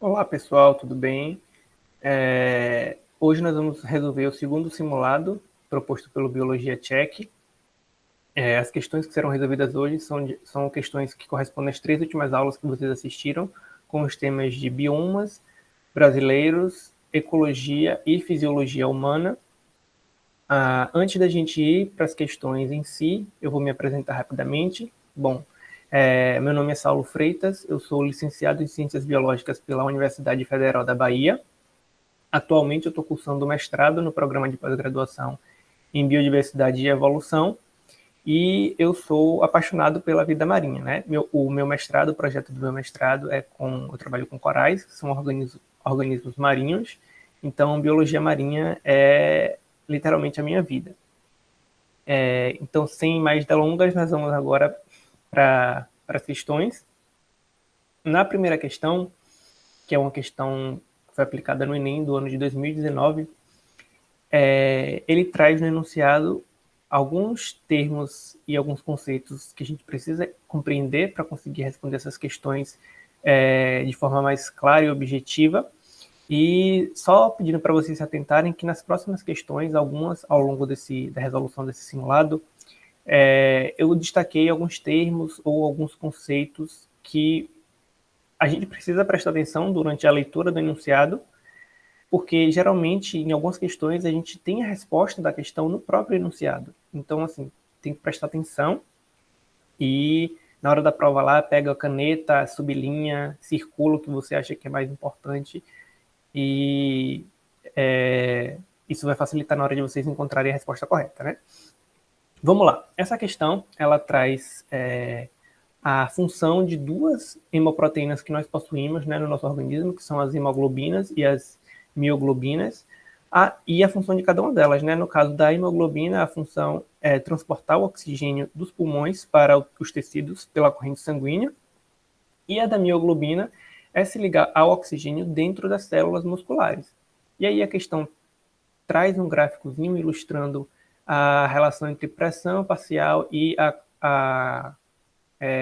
Olá pessoal, tudo bem? Hoje nós vamos resolver o segundo simulado proposto pelo Biologia Check. As questões que serão resolvidas hoje são questões que correspondem às 3 últimas aulas que vocês assistiram, com os temas de biomas brasileiros, ecologia e fisiologia humana. Antes da gente ir para as questões em si, eu vou me apresentar rapidamente. Bom, meu nome é Saulo Freitas, eu sou licenciado em Ciências Biológicas pela Universidade Federal da Bahia. Atualmente eu estou cursando mestrado no programa de pós-graduação em Biodiversidade e Evolução e eu sou apaixonado pela vida marinha, né? O meu mestrado, o projeto do meu mestrado eu trabalho com corais, que são organismos marinhos, então biologia marinha é literalmente a minha vida. Então, sem mais delongas, nós vamos agora para as questões. Na primeira questão, que é uma questão que foi aplicada no Enem do ano de 2019, ele traz no enunciado alguns termos e alguns conceitos que a gente precisa compreender para conseguir responder essas questões de forma mais clara e objetiva. E só pedindo para vocês se atentarem que nas próximas questões, algumas ao longo da resolução desse simulado, eu destaquei alguns termos ou alguns conceitos que a gente precisa prestar atenção durante a leitura do enunciado, porque geralmente em algumas questões a gente tem a resposta da questão no próprio enunciado. Então, assim, tem que prestar atenção e na hora da prova lá, pega a caneta, sublinha, circula o que você acha que é mais importante e isso vai facilitar na hora de vocês encontrarem a resposta correta, né? Vamos lá. Essa questão, ela traz a função de duas hemoproteínas que nós possuímos, né, no nosso organismo, que são as hemoglobinas e as mioglobinas, e a função de cada uma delas, né? No caso da hemoglobina, a função é transportar o oxigênio dos pulmões para os tecidos pela corrente sanguínea, e a da mioglobina é se ligar ao oxigênio dentro das células musculares. E aí a questão traz um gráficozinho ilustrando a relação entre pressão parcial e a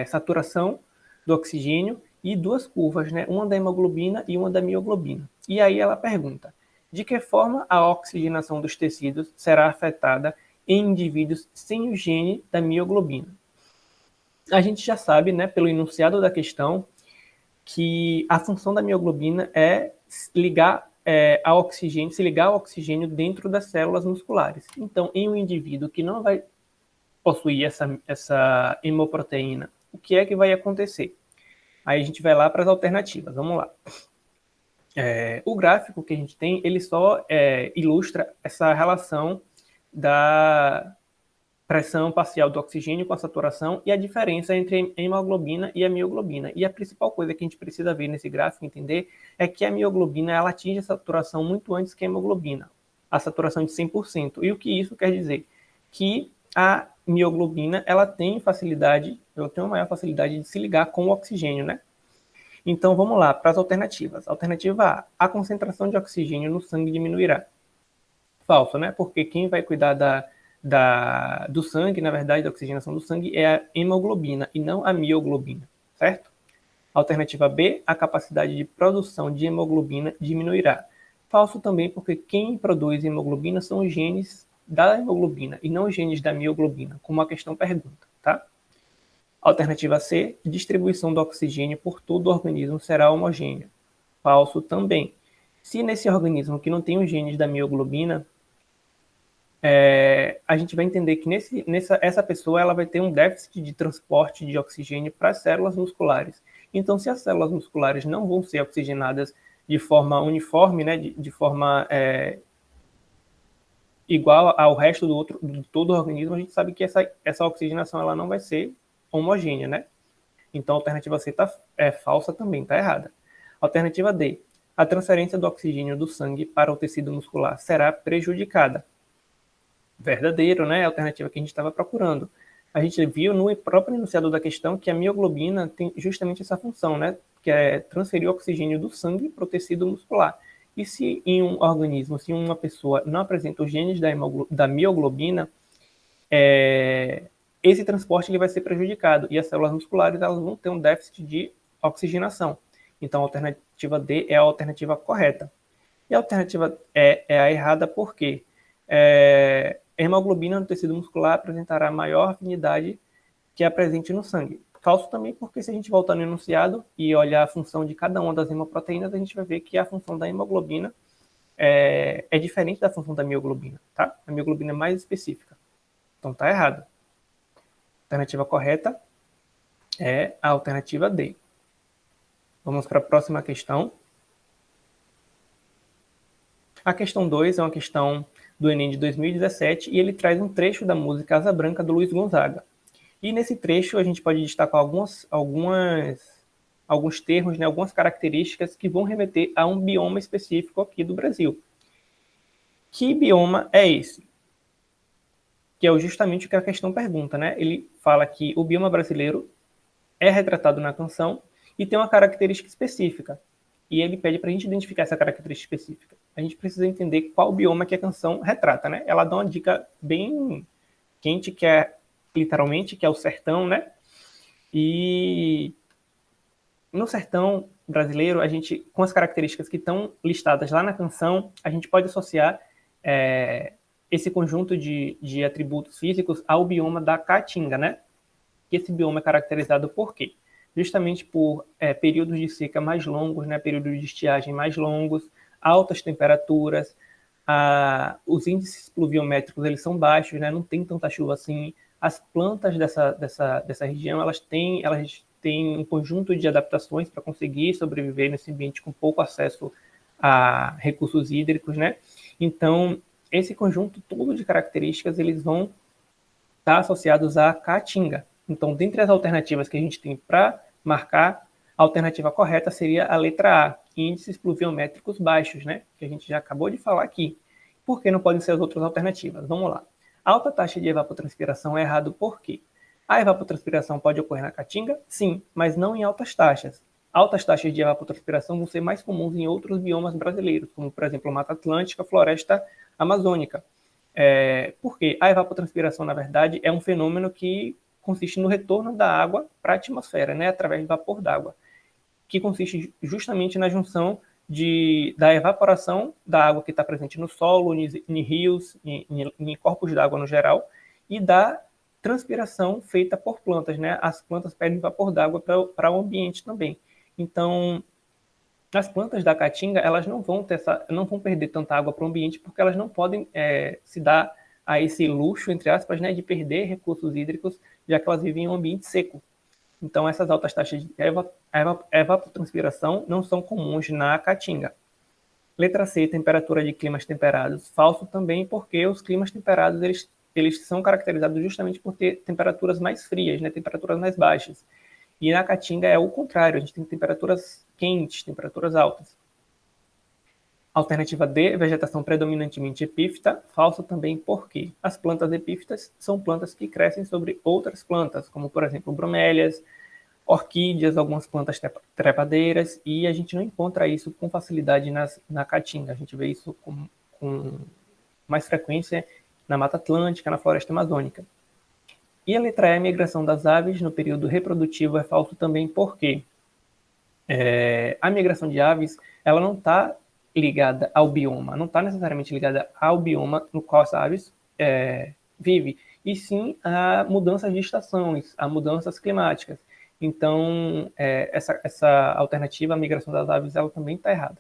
saturação do oxigênio e duas curvas, né? Uma da hemoglobina e uma da mioglobina. E aí ela pergunta: de que forma a oxigenação dos tecidos será afetada em indivíduos sem o gene da mioglobina? A gente já sabe, né, pelo enunciado da questão, que a função da mioglobina é ligar ao oxigênio, se ligar ao oxigênio dentro das células musculares. Então, em um indivíduo que não vai possuir essa hemoproteína, o que é que vai acontecer? Aí a gente vai lá para as alternativas. Vamos lá. O gráfico que a gente tem, ele só ilustra essa relação da pressão parcial do oxigênio com a saturação e a diferença entre a hemoglobina e a mioglobina. E a principal coisa que a gente precisa ver nesse gráfico, entender, é que a mioglobina ela atinge a saturação muito antes que a hemoglobina, a saturação de 100%. E o que isso quer dizer? Que a mioglobina ela tem uma maior facilidade de se ligar com o oxigênio, né? Então vamos lá para as alternativas. Alternativa A concentração de oxigênio no sangue diminuirá. Falso, né? Porque quem vai cuidar do sangue, na verdade, da oxigenação do sangue, é a hemoglobina e não a mioglobina, certo? Alternativa B, a capacidade de produção de hemoglobina diminuirá. Falso também, porque quem produz hemoglobina são os genes da hemoglobina e não os genes da mioglobina, como a questão pergunta, tá? Alternativa C, distribuição do oxigênio por todo o organismo será homogênea. Falso também. Se nesse organismo que não tem os genes da mioglobina, a gente vai entender que essa pessoa ela vai ter um déficit de transporte de oxigênio para as células musculares. Então, se as células musculares não vão ser oxigenadas de forma uniforme, né, de forma igual ao resto de todo o organismo, a gente sabe que essa oxigenação ela não vai ser homogênea, né? Então, a alternativa C é falsa também, está errada. Alternativa D, a transferência do oxigênio do sangue para o tecido muscular será prejudicada. Verdadeiro, né? A alternativa que a gente estava procurando. A gente viu no próprio enunciado da questão que a mioglobina tem justamente essa função, né? Que é transferir o oxigênio do sangue para o tecido muscular. E se em um organismo, se uma pessoa não apresenta os genes da mioglobina, esse transporte ele vai ser prejudicado e as células musculares elas vão ter um déficit de oxigenação. Então, a alternativa D é a alternativa correta. E a alternativa E é a errada porque a hemoglobina no tecido muscular apresentará maior afinidade que a presente no sangue. Falso também porque se a gente voltar no enunciado e olhar a função de cada uma das hemoproteínas, a gente vai ver que a função da hemoglobina é diferente da função da mioglobina, tá? A mioglobina é mais específica. Então tá errado. A alternativa correta é a alternativa D. Vamos para a próxima questão. A questão 2 é uma questão do Enem de 2017 e ele traz um trecho da música Asa Branca do Luiz Gonzaga. E nesse trecho a gente pode destacar alguns termos, né, algumas características que vão remeter a um bioma específico aqui do Brasil. Que bioma é esse? Que é justamente o que a questão pergunta, né? Ele fala que o bioma brasileiro é retratado na canção e tem uma característica específica. E ele pede para a gente identificar essa característica específica. A gente precisa entender qual bioma que a canção retrata, né? Ela dá uma dica bem quente, que é literalmente, que é o sertão, né? E no sertão brasileiro, a gente, com as características que estão listadas lá na canção, a gente pode associar esse conjunto de atributos físicos ao bioma da Caatinga, né? Que esse bioma é caracterizado por quê? Justamente por períodos de seca mais longos, né? Períodos de estiagem mais longos, altas temperaturas, os índices pluviométricos eles são baixos, né? Não tem tanta chuva assim. As plantas dessa região elas têm um conjunto de adaptações para conseguir sobreviver nesse ambiente com pouco acesso a recursos hídricos, né? Então, esse conjunto todo de características eles vão estar associados à Caatinga. Então, dentre as alternativas que a gente tem para marcar, a alternativa correta seria a letra A, índices pluviométricos baixos, né? Que a gente já acabou de falar aqui. Por que não podem ser as outras alternativas? Vamos lá. Alta taxa de evapotranspiração é errado por quê? A evapotranspiração pode ocorrer na Caatinga? Sim, mas não em altas taxas. Altas taxas de evapotranspiração vão ser mais comuns em outros biomas brasileiros, como, por exemplo, Mata Atlântica, Floresta Amazônica. Porque a evapotranspiração, na verdade, é um fenômeno que consiste no retorno da água para a atmosfera, né, através do vapor d'água, que consiste justamente na junção da evaporação da água que está presente no solo, em rios, em corpos d'água no geral, e da transpiração feita por plantas, né? As plantas pedem vapor d'água para o ambiente também. Então, as plantas da caatinga elas não vão perder tanta água para o ambiente porque elas não podem se dar a esse luxo, entre aspas, né, de perder recursos hídricos, já que elas vivem em um ambiente seco. Então, essas altas taxas de evapotranspiração não são comuns na caatinga. Letra C, temperatura de climas temperados. Falso também, porque os climas temperados eles são caracterizados justamente por ter temperaturas mais frias, né, temperaturas mais baixas. E na Caatinga é o contrário, a gente tem temperaturas quentes, temperaturas altas. Alternativa D, vegetação predominantemente epífita, falso também porque as plantas epífitas são plantas que crescem sobre outras plantas, como por exemplo bromélias, orquídeas, algumas plantas trepadeiras, e a gente não encontra isso com facilidade na Caatinga, a gente vê isso com mais frequência na Mata Atlântica, na Floresta Amazônica. E a letra E, a migração das aves no período reprodutivo é falso também porque a migração de aves ela não está ligada ao bioma, não está necessariamente ligada ao bioma no qual as aves vivem, e sim a mudanças de estações, a mudanças climáticas. Então, essa alternativa, a migração das aves, ela também está errada.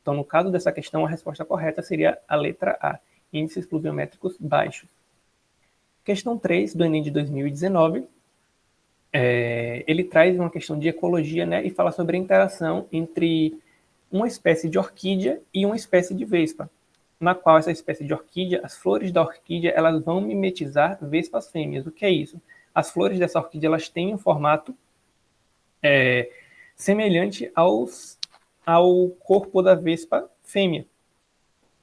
Então, no caso dessa questão, a resposta correta seria a letra A, índices pluviométricos baixos. Questão 3 do Enem de 2019, ele traz uma questão de ecologia, né, e fala sobre a interação entre uma espécie de orquídea e uma espécie de vespa, na qual essa espécie de orquídea, as flores da orquídea, elas vão mimetizar vespas fêmeas. O que é isso? As flores dessa orquídea, elas têm um formato semelhante ao corpo da vespa fêmea.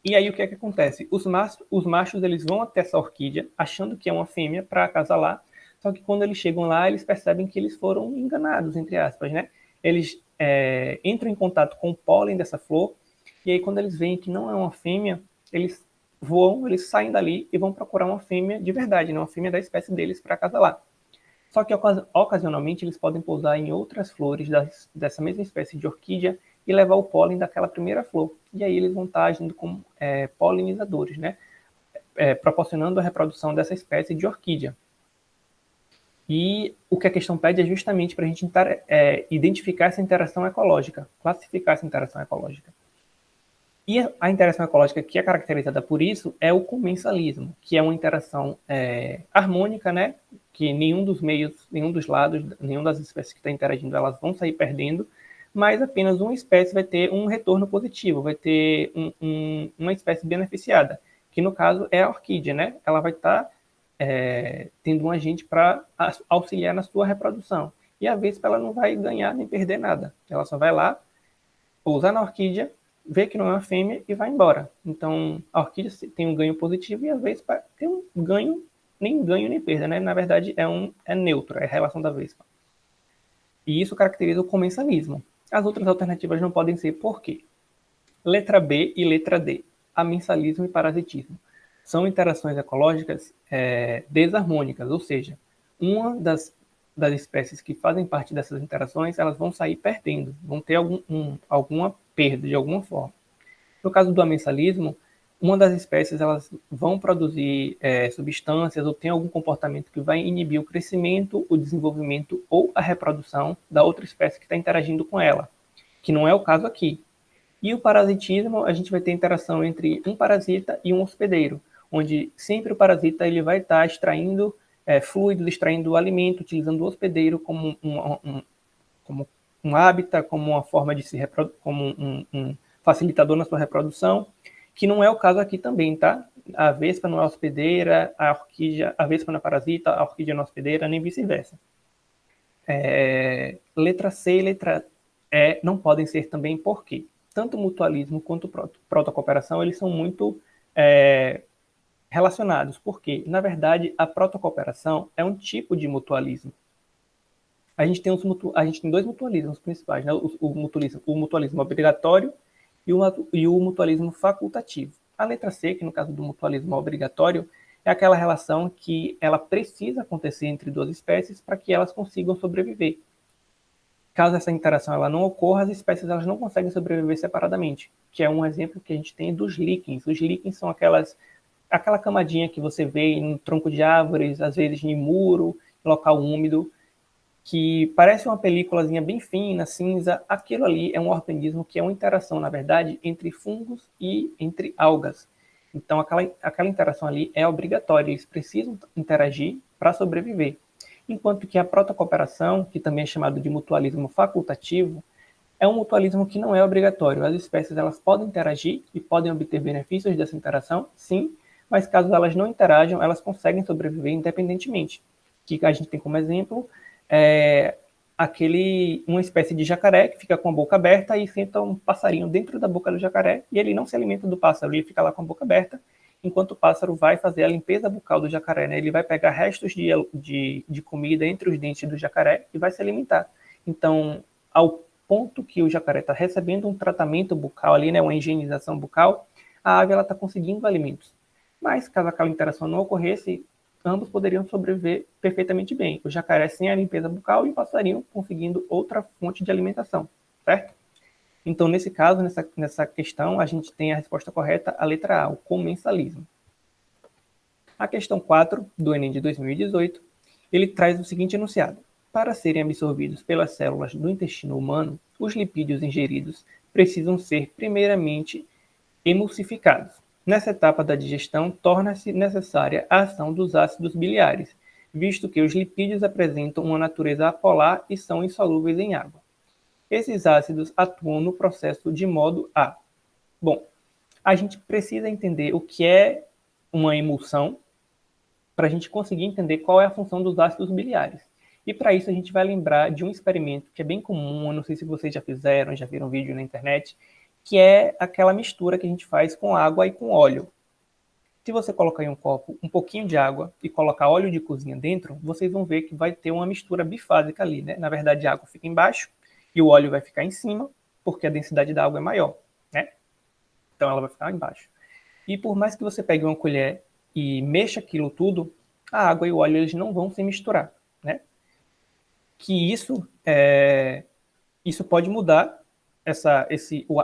E aí o que é que acontece? Os machos eles vão até essa orquídea, achando que é uma fêmea para acasalar, só que quando eles chegam lá, eles percebem que eles foram enganados, entre aspas, né? Eles entram em contato com o pólen dessa flor, e aí quando eles veem que não é uma fêmea, eles voam, eles saem dali e vão procurar uma fêmea de verdade, né? Uma fêmea da espécie deles para acasalar. Só que ocasionalmente eles podem pousar em outras flores dessa mesma espécie de orquídea e levar o pólen daquela primeira flor. E aí eles vão estar agindo como polinizadores, né? Proporcionando a reprodução dessa espécie de orquídea. E o que a questão pede é justamente para a gente identificar essa interação ecológica, classificar essa interação ecológica. E a interação ecológica que é caracterizada por isso é o comensalismo, que é uma interação harmônica, né? Que nenhum dos meios, nenhum dos lados, nenhuma das espécies que está interagindo, elas vão sair perdendo, mas apenas uma espécie vai ter um retorno positivo, vai ter uma espécie beneficiada, que no caso é a orquídea, né? Ela vai estar tendo um agente para auxiliar na sua reprodução. E a vespa ela não vai ganhar nem perder nada. Ela só vai lá, pousar na orquídea, ver que não é uma fêmea e vai embora. Então, a orquídea tem um ganho positivo e a vespa tem um ganho nem perda, né? Na verdade, é neutro, é a relação da vespa. E isso caracteriza o comensalismo. As outras alternativas não podem ser por quê? Letra B e letra D, amensalismo e parasitismo. São interações ecológicas desarmônicas, ou seja, uma das espécies que fazem parte dessas interações, elas vão sair perdendo, vão ter alguma perda de alguma forma. No caso do amensalismo, uma das espécies elas vão produzir substâncias ou tem algum comportamento que vai inibir o crescimento, o desenvolvimento ou a reprodução da outra espécie que está interagindo com ela, que não é o caso aqui. E o parasitismo, a gente vai ter interação entre um parasita e um hospedeiro, onde sempre o parasita ele vai estar extraindo fluidos, extraindo alimento, utilizando o hospedeiro como como um hábitat, como uma forma de se reproduzir, como um facilitador na sua reprodução, que não é o caso aqui também, tá? A vespa não é hospedeira, a vespa não é parasita, a orquídea não é hospedeira, nem vice-versa. Letra C e letra E não podem ser também por quê? Tanto o mutualismo quanto a protocooperação, eles são muito relacionados, porque, na verdade, a protocooperação é um tipo de mutualismo. A gente tem dois mutualismos principais, né? O mutualismo obrigatório e o mutualismo facultativo. A letra C, que no caso do mutualismo obrigatório, é aquela relação que ela precisa acontecer entre duas espécies para que elas consigam sobreviver. Caso essa interação ela não ocorra, as espécies elas não conseguem sobreviver separadamente, que é um exemplo que a gente tem dos líquens. Os líquens são aquela camadinha que você vê em tronco de árvores, às vezes em muro, em local úmido, que parece uma películazinha bem fina, cinza. Aquilo ali é um organismo que é uma interação, na verdade, entre fungos e entre algas. Então, aquela interação ali é obrigatória, eles precisam interagir para sobreviver. Enquanto que a protocooperação, que também é chamado de mutualismo facultativo, é um mutualismo que não é obrigatório. As espécies elas podem interagir e podem obter benefícios dessa interação, sim, mas caso elas não interajam, elas conseguem sobreviver independentemente. Que a gente tem como exemplo uma espécie de jacaré que fica com a boca aberta e senta um passarinho dentro da boca do jacaré e ele não se alimenta do pássaro, ele fica lá com a boca aberta enquanto o pássaro vai fazer a limpeza bucal do jacaré, né? Ele vai pegar restos de comida entre os dentes do jacaré e vai se alimentar. Então, ao ponto que o jacaré está recebendo um tratamento bucal ali, né, uma higienização bucal, a ave está conseguindo alimentos. Mas, caso aquela interação não ocorresse, ambos poderiam sobreviver perfeitamente bem. O jacaré sem a limpeza bucal e o passarinho conseguindo outra fonte de alimentação, certo? Então, nesse caso, nessa questão, a gente tem a resposta correta, a letra A, o comensalismo. A questão 4 do Enem de 2018, ele traz o seguinte enunciado. Para serem absorvidos pelas células do intestino humano, os lipídios ingeridos precisam ser, primeiramente, emulsificados. Nessa etapa da digestão, torna-se necessária a ação dos ácidos biliares, visto que os lipídios apresentam uma natureza apolar e são insolúveis em água. Esses ácidos atuam no processo de modo a... Bom, a gente precisa entender o que é uma emulsão para a gente conseguir entender qual é a função dos ácidos biliares. E para isso a gente vai lembrar de um experimento que é bem comum, eu não sei se vocês já fizeram, já viram vídeo na internet, que é aquela mistura que a gente faz com água e com óleo. Se você colocar em um copo um pouquinho de água e colocar óleo de cozinha dentro, vocês vão ver que vai ter uma mistura bifásica ali, né? Na verdade, a água fica embaixo e o óleo vai ficar em cima, porque a densidade da água é maior, né? Então ela vai ficar embaixo. E por mais que você pegue uma colher e mexa aquilo tudo, a água e o óleo eles não vão se misturar, né? que isso pode mudar,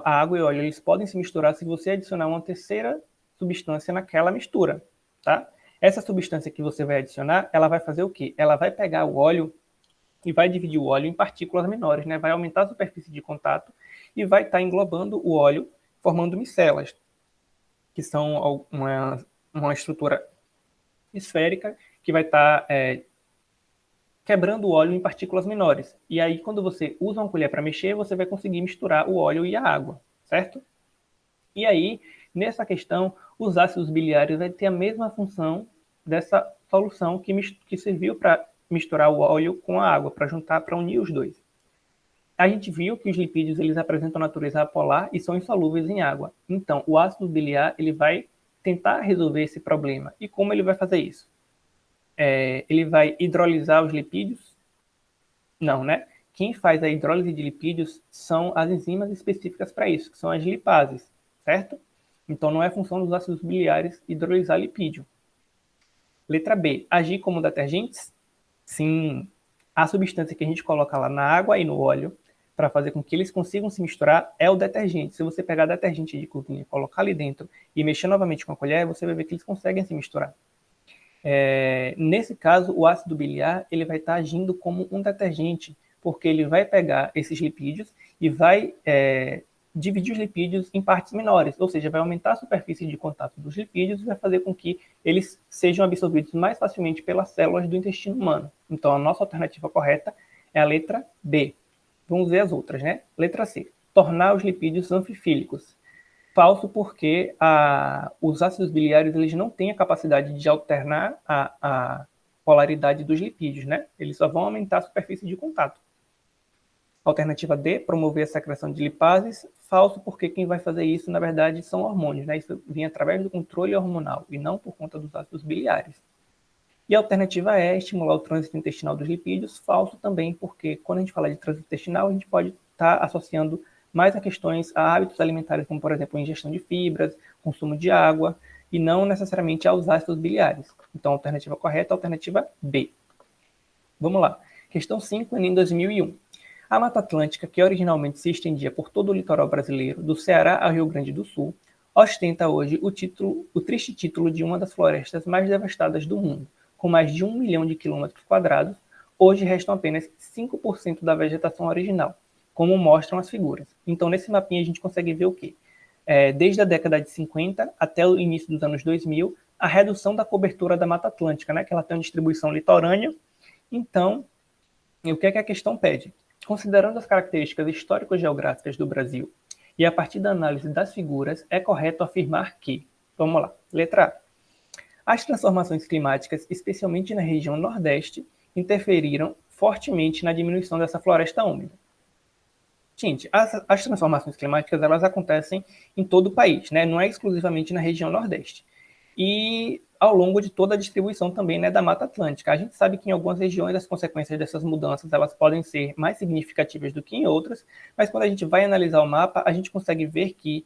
a água e o óleo eles podem se misturar se você adicionar uma terceira substância naquela mistura, tá? Essa substância que você vai adicionar, ela vai fazer o quê? Ela vai pegar o óleo e vai dividir o óleo em partículas menores, né? Vai aumentar a superfície de contato e vai estar englobando o óleo, formando micelas, que são uma estrutura esférica que vai estar quebrando o óleo em partículas menores. E aí, quando você usa uma colher para mexer, você vai conseguir misturar o óleo e a água, certo? E aí, nessa questão, os ácidos biliares vai ter a mesma função dessa solução que serviu para misturar o óleo com a água, para juntar, para unir os dois. A gente viu que os lipídios eles apresentam natureza apolar e são insolúveis em água. Então, o ácido biliar ele vai tentar resolver esse problema. E como ele vai fazer isso? Ele vai hidrolisar os lipídios? Não, né? Quem faz a hidrólise de lipídios são as enzimas específicas para isso, que são as lipases, certo? Então, não é função dos ácidos biliares hidrolisar lipídio. Letra B, agir como detergentes? Sim, a substância que a gente coloca lá na água e no óleo para fazer com que eles consigam se misturar é o detergente. Se você pegar detergente de cozinha, colocar ali dentro e mexer novamente com a colher, você vai ver que eles conseguem se misturar. Nesse caso, o ácido biliar ele vai estar agindo como um detergente, porque ele vai pegar esses lipídios e vai dividir os lipídios em partes menores, ou seja, vai aumentar a superfície de contato dos lipídios e vai fazer com que eles sejam absorvidos mais facilmente pelas células do intestino humano. Então, a nossa alternativa correta é a letra B. Vamos ver as outras, né? Letra C. Tornar os lipídios anfifílicos. Falso porque os ácidos biliares eles não têm a capacidade de alternar a polaridade dos lipídios, né? Eles só vão aumentar a superfície de contato. Alternativa D, promover a secreção de lipases. Falso porque quem vai fazer isso, na verdade, são hormônios, né? Isso vem através do controle hormonal e não por conta dos ácidos biliares. E a alternativa E, estimular o trânsito intestinal dos lipídios. Falso também porque quando a gente fala de trânsito intestinal, a gente pode estar associando mais a questões a hábitos alimentares, como, por exemplo, a ingestão de fibras, consumo de água, e não necessariamente aos ácidos biliares. Então, a alternativa correta é a alternativa B. Vamos lá. Questão 5, em 2001. A Mata Atlântica, que originalmente se estendia por todo o litoral brasileiro, do Ceará ao Rio Grande do Sul, ostenta hoje o triste título de uma das florestas mais devastadas do mundo. Com mais de 1 milhão de quilômetros quadrados, hoje restam apenas 5% da vegetação original, como mostram as figuras. Então, nesse mapinha a gente consegue ver o quê? Desde a década de 50 até o início dos anos 2000, a redução da cobertura da Mata Atlântica, né, que ela tem uma distribuição litorânea. Então, o que é que a questão pede? Considerando as características histórico-geográficas do Brasil e a partir da análise das figuras, é correto afirmar que, vamos lá, letra A, as transformações climáticas, especialmente na região Nordeste, interferiram fortemente na diminuição dessa floresta úmida. Gente, as transformações climáticas elas acontecem em todo o país, né? Não é exclusivamente na região Nordeste. E ao longo de toda a distribuição também, né, da Mata Atlântica. A gente sabe que em algumas regiões as consequências dessas mudanças elas podem ser mais significativas do que em outras, mas quando a gente vai analisar o mapa, a gente consegue ver que,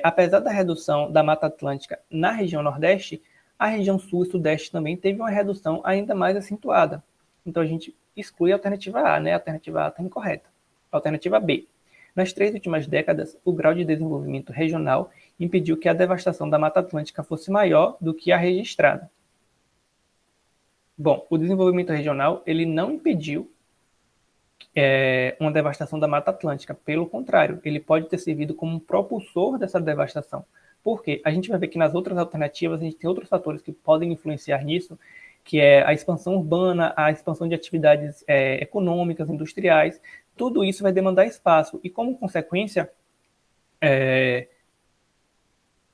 apesar da redução da Mata Atlântica na região Nordeste, a região Sul e Sudeste também teve uma redução ainda mais acentuada. Então a gente exclui a alternativa A, né? A alternativa A está incorreta. Alternativa B. Nas 3 últimas décadas, o grau de desenvolvimento regional impediu que a devastação da Mata Atlântica fosse maior do que a registrada. Bom, o desenvolvimento regional ele não impediu uma devastação da Mata Atlântica. Pelo contrário, ele pode ter servido como um propulsor dessa devastação. Por quê? A gente vai ver que nas outras alternativas a gente tem outros fatores que podem influenciar nisso, que é a expansão urbana, a expansão de atividades econômicas, industriais. Tudo isso vai demandar espaço e, como consequência,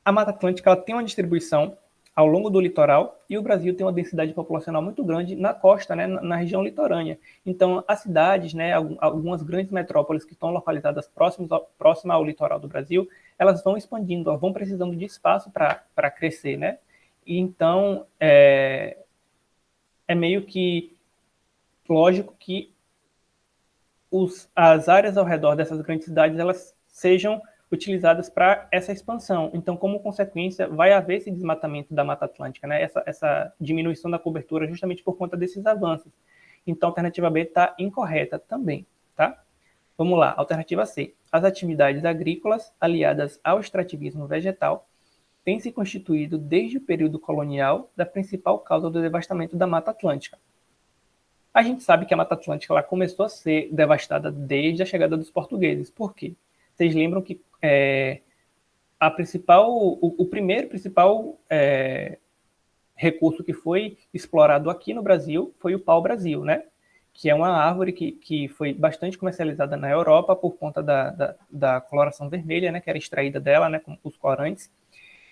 a Mata Atlântica ela tem uma distribuição ao longo do litoral e o Brasil tem uma densidade populacional muito grande na costa, né, na região litorânea. Então, as cidades, né, algumas grandes metrópoles que estão localizadas próximas ao litoral do Brasil, elas vão expandindo, elas vão precisando de espaço para crescer, né? E então, é meio que lógico que as áreas ao redor dessas grandes cidades elas sejam utilizadas para essa expansão. Então, como consequência, vai haver esse desmatamento da Mata Atlântica, né? Essa diminuição da cobertura justamente por conta desses avanços. Então, a alternativa B está incorreta também, tá? Vamos lá, alternativa C. As atividades agrícolas aliadas ao extrativismo vegetal têm se constituído desde o período colonial da principal causa do devastamento da Mata Atlântica. A gente sabe que a Mata Atlântica ela começou a ser devastada desde a chegada dos portugueses. Por quê? Vocês lembram que o primeiro principal recurso que foi explorado aqui no Brasil foi o pau-brasil, né? Que é uma árvore que foi bastante comercializada na Europa por conta da coloração vermelha, né? Que era extraída dela, né? Com os corantes.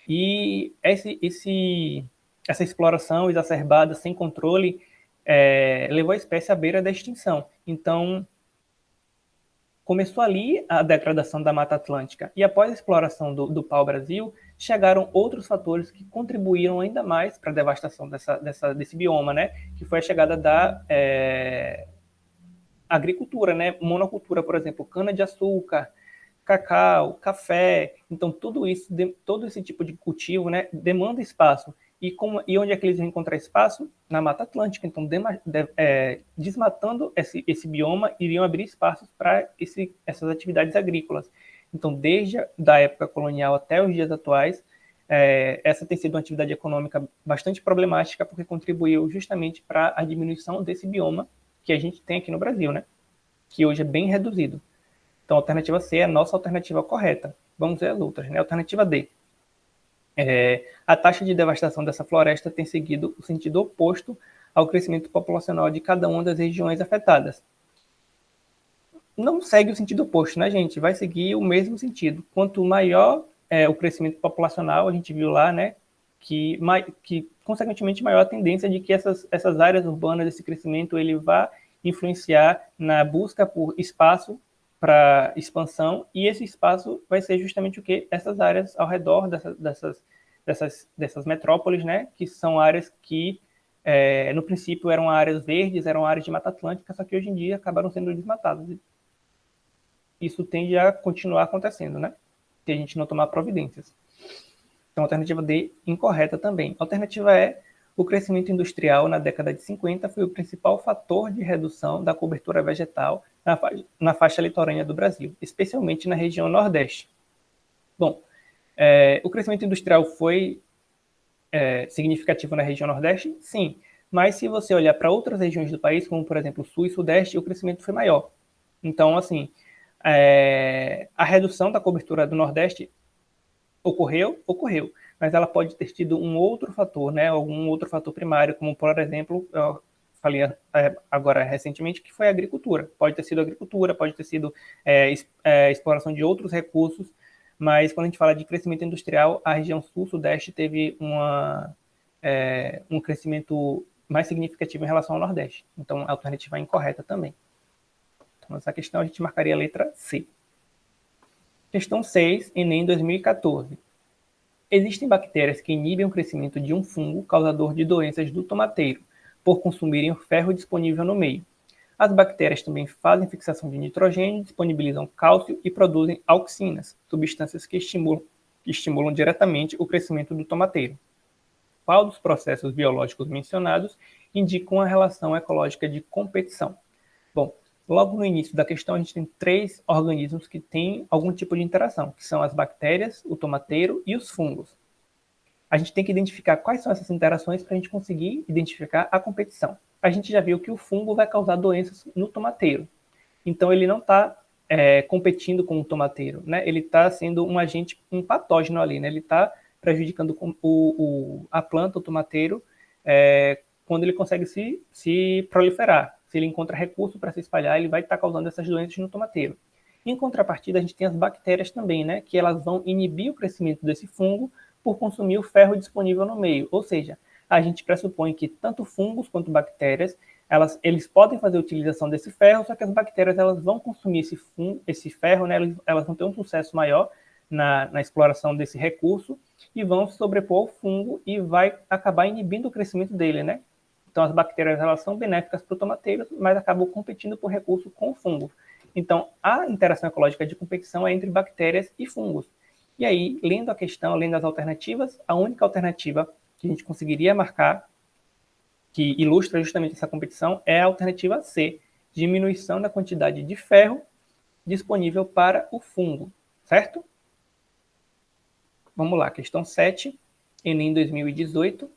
E essa exploração exacerbada, sem controle, levou a espécie à beira da extinção. Então, começou ali a degradação da Mata Atlântica. E após a exploração do pau-brasil, chegaram outros fatores que contribuíram ainda mais para a devastação desse bioma, né? Que foi a chegada da agricultura, né? Monocultura, por exemplo, cana-de-açúcar, cacau, café. Então, todo esse tipo de cultivo, né, demanda espaço. E onde é que eles vão encontrar espaço? Na Mata Atlântica. Então, desmatando esse bioma, iriam abrir espaços para essas atividades agrícolas. Então, desde a época colonial até os dias atuais, essa tem sido uma atividade econômica bastante problemática, porque contribuiu justamente para a diminuição desse bioma que a gente tem aqui no Brasil, né? Que hoje é bem reduzido. Então, a alternativa C é a nossa alternativa correta. Vamos ver as outras, né? Alternativa D. A taxa de devastação dessa floresta tem seguido o sentido oposto ao crescimento populacional de cada uma das regiões afetadas. Não segue o sentido oposto, né, gente? Vai seguir o mesmo sentido. Quanto maior o crescimento populacional, a gente viu lá, né, que consequentemente maior a tendência de que essas áreas urbanas, esse crescimento, ele vai influenciar na busca por espaço para expansão, e esse espaço vai ser justamente o que? Essas áreas ao redor dessas metrópoles, né? Que são áreas que, no princípio, eram áreas verdes, eram áreas de Mata Atlântica, só que hoje em dia acabaram sendo desmatadas. Isso tende a continuar acontecendo, né? Se a gente não tomar providências. Então, a alternativa D, incorreta também. A alternativa E, o crescimento industrial na década de 50 foi o principal fator de redução da cobertura vegetal na faixa litorânea do Brasil, especialmente na região Nordeste. Bom, o crescimento industrial foi significativo na região Nordeste? Sim, mas se você olhar para outras regiões do país, como por exemplo o Sul e Sudeste, o crescimento foi maior. Então, assim, a redução da cobertura do Nordeste ocorreu, mas ela pode ter tido um outro fator, né, algum outro fator primário, como por exemplo, eu falei agora recentemente, que foi a agricultura. Pode ter sido agricultura, pode ter sido exploração de outros recursos, mas quando a gente fala de crescimento industrial, a região sul-sudeste teve um crescimento mais significativo em relação ao Nordeste. Então, a alternativa é incorreta também. Então, essa questão a gente marcaria a letra C. Questão 6, Enem 2014. Existem bactérias que inibem o crescimento de um fungo causador de doenças do tomateiro, por consumirem o ferro disponível no meio. As bactérias também fazem fixação de nitrogênio, disponibilizam cálcio e produzem auxinas, substâncias que estimulam diretamente o crescimento do tomateiro. Qual dos processos biológicos mencionados indicam a relação ecológica de competição? Bom, logo no início da questão, a gente tem 3 organismos que têm algum tipo de interação, que são as bactérias, o tomateiro e os fungos. A gente tem que identificar quais são essas interações para a gente conseguir identificar a competição. A gente já viu que o fungo vai causar doenças no tomateiro. Então, ele não está competindo com o tomateiro, né? Ele está sendo um patógeno ali, né? Ele está prejudicando a planta, o tomateiro, quando ele consegue se proliferar. Se ele encontra recurso para se espalhar, ele vai estar causando essas doenças no tomateiro. Em contrapartida, a gente tem as bactérias também, né? Que elas vão inibir o crescimento desse fungo por consumir o ferro disponível no meio. Ou seja, a gente pressupõe que tanto fungos quanto bactérias, eles podem fazer utilização desse ferro, só que as bactérias elas vão consumir esse ferro, né? Elas vão ter um sucesso maior na exploração desse recurso e vão se sobrepor ao fungo e vai acabar inibindo o crescimento dele, né? Então, as bactérias elas são benéficas para o tomateiro, mas acabam competindo por recurso com o fungo. Então, a interação ecológica de competição é entre bactérias e fungos. E aí, lendo a questão, lendo as alternativas, a única alternativa que a gente conseguiria marcar que ilustra justamente essa competição é a alternativa C, diminuição da quantidade de ferro disponível para o fungo, certo? Vamos lá, questão 7, Enem 2018.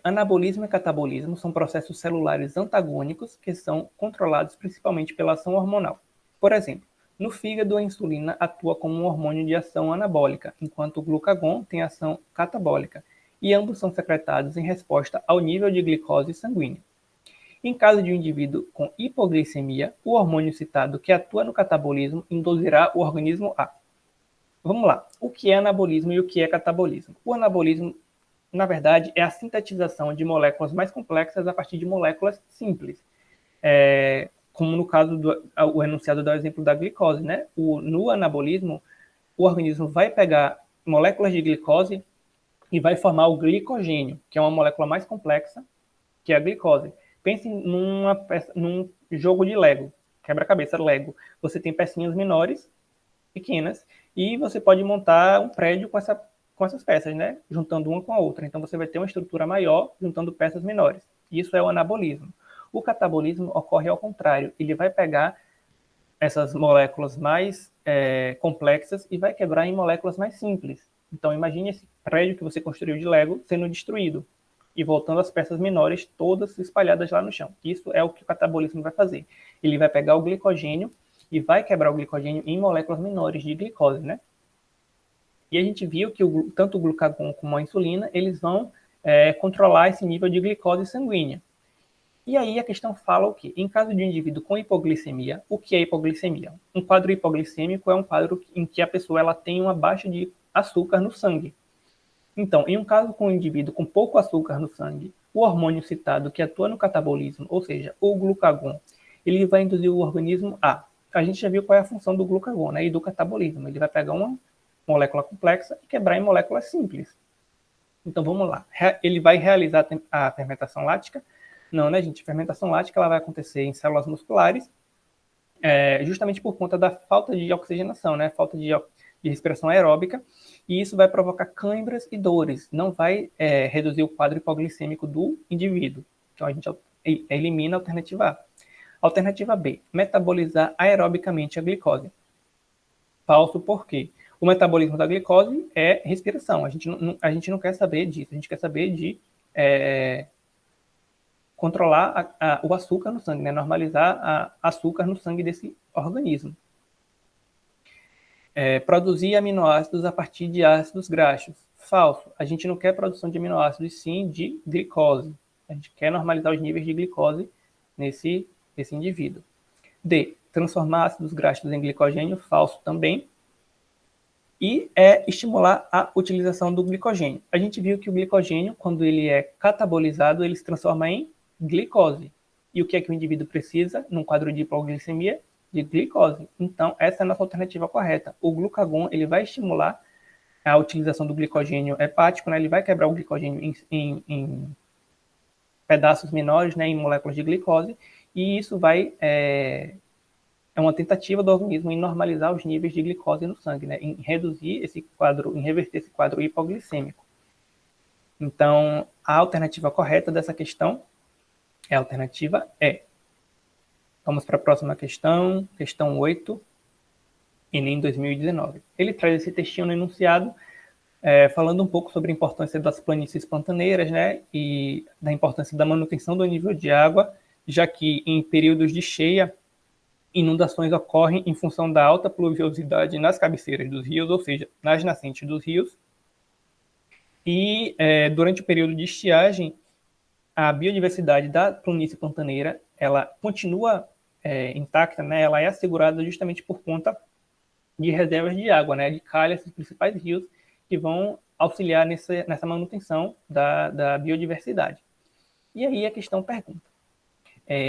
Anabolismo e catabolismo são processos celulares antagônicos que são controlados principalmente pela ação hormonal. Por exemplo, no fígado, a insulina atua como um hormônio de ação anabólica, enquanto o glucagon tem ação catabólica, e ambos são secretados em resposta ao nível de glicose sanguínea. Em caso de um indivíduo com hipoglicemia, o hormônio citado que atua no catabolismo induzirá o organismo a... Vamos lá, o que é anabolismo e o que é catabolismo? O anabolismo, na verdade, é a sintetização de moléculas mais complexas a partir de moléculas simples. Como no caso o enunciado dá o exemplo da glicose, né? No anabolismo, o organismo vai pegar moléculas de glicose e vai formar o glicogênio, que é uma molécula mais complexa que é a glicose. Pense num jogo de Lego, quebra-cabeça Lego. Você tem pecinhas menores, pequenas, e você pode montar um prédio com essas peças, né? Juntando uma com a outra. Então você vai ter uma estrutura maior juntando peças menores. Isso é o anabolismo. O catabolismo ocorre ao contrário. Ele vai pegar essas moléculas mais complexas e vai quebrar em moléculas mais simples. Então imagine esse prédio que você construiu de Lego sendo destruído e voltando às peças menores, todas espalhadas lá no chão. Isso é o que o catabolismo vai fazer. Ele vai pegar o glicogênio e vai quebrar o glicogênio em moléculas menores de glicose, né? E a gente viu que tanto o glucagon como a insulina, eles vão controlar esse nível de glicose sanguínea. E aí a questão fala o quê? Em caso de um indivíduo com hipoglicemia, o que é hipoglicemia? Um quadro hipoglicêmico é um quadro em que a pessoa ela tem uma baixa de açúcar no sangue. Então, em um caso com um indivíduo com pouco açúcar no sangue, o hormônio citado que atua no catabolismo, ou seja, o glucagon, ele vai induzir o organismo a gente já viu qual é a função do glucagon, né, e do catabolismo. Ele vai pegar uma molécula complexa e quebrar em moléculas simples. Então, vamos lá. Ele vai realizar a fermentação lática? Não, né, gente? A fermentação lática ela vai acontecer em células musculares, justamente por conta da falta de oxigenação, né, falta de respiração aeróbica, e isso vai provocar câimbras e dores, não vai reduzir o quadro hipoglicêmico do indivíduo. Então, a gente elimina a alternativa A. Alternativa B, metabolizar aerobicamente a glicose. Falso, por quê? O metabolismo da glicose é respiração. A gente não quer saber disso. A gente quer saber de controlar o açúcar no sangue, né? Normalizar açúcar no sangue desse organismo. Produzir aminoácidos a partir de ácidos graxos. Falso. A gente não quer produção de aminoácidos, sim de glicose. A gente quer normalizar os níveis de glicose nesse indivíduo. D. Transformar ácidos graxos em glicogênio. Falso também. E estimular a utilização do glicogênio. A gente viu que o glicogênio, quando ele é catabolizado, ele se transforma em glicose. E o que é que o indivíduo precisa num quadro de hipoglicemia? De glicose. Então, essa é a nossa alternativa correta. O glucagon ele vai estimular a utilização do glicogênio hepático, né? Ele vai quebrar o glicogênio em pedaços menores, né? Em moléculas de glicose, e isso vai é uma tentativa do organismo em normalizar os níveis de glicose no sangue, né? Em reduzir esse quadro, em reverter esse quadro hipoglicêmico. Então, a alternativa correta dessa questão é a alternativa E. Vamos para a próxima questão, questão 8, Enem 2019. Ele traz esse textinho no enunciado, falando um pouco sobre a importância das planícies pantaneiras, né, e da importância da manutenção do nível de água, já que em períodos de cheia, inundações ocorrem em função da alta pluviosidade nas cabeceiras dos rios, ou seja, nas nascentes dos rios. E durante o período de estiagem, a biodiversidade da planície pantaneira ela continua intacta, né? Ela é assegurada justamente por conta de reservas de água, né? De calhas dos principais rios que vão auxiliar nessa manutenção da biodiversidade. E aí a questão pergunta: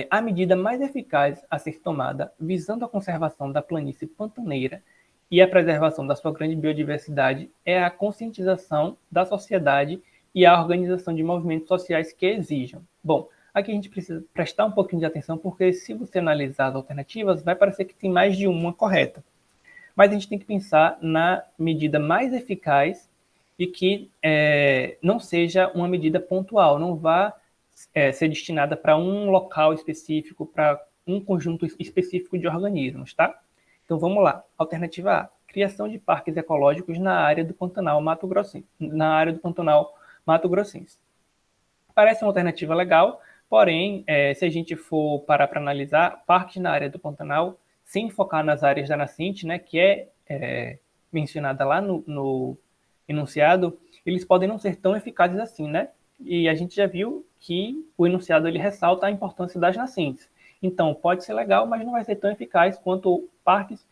a medida mais eficaz a ser tomada visando a conservação da planície pantaneira e a preservação da sua grande biodiversidade é a conscientização da sociedade e a organização de movimentos sociais que exijam. Bom, aqui a gente precisa prestar um pouquinho de atenção, porque se você analisar as alternativas, vai parecer que tem mais de uma correta. Mas a gente tem que pensar na medida mais eficaz e que não seja uma medida pontual, não vá ser destinada para um local específico, para um conjunto específico de organismos, tá? Então vamos lá. Alternativa A: criação de parques ecológicos na área do Pantanal Mato-Grossense. Parece uma alternativa legal, porém, se a gente for parar para analisar, parques na área do Pantanal, sem focar nas áreas da nascente, né, que é mencionada lá no enunciado, eles podem não ser tão eficazes assim, né? E a gente já viu que o enunciado ele ressalta a importância das nascentes. Então, pode ser legal, mas não vai ser tão eficaz quanto parques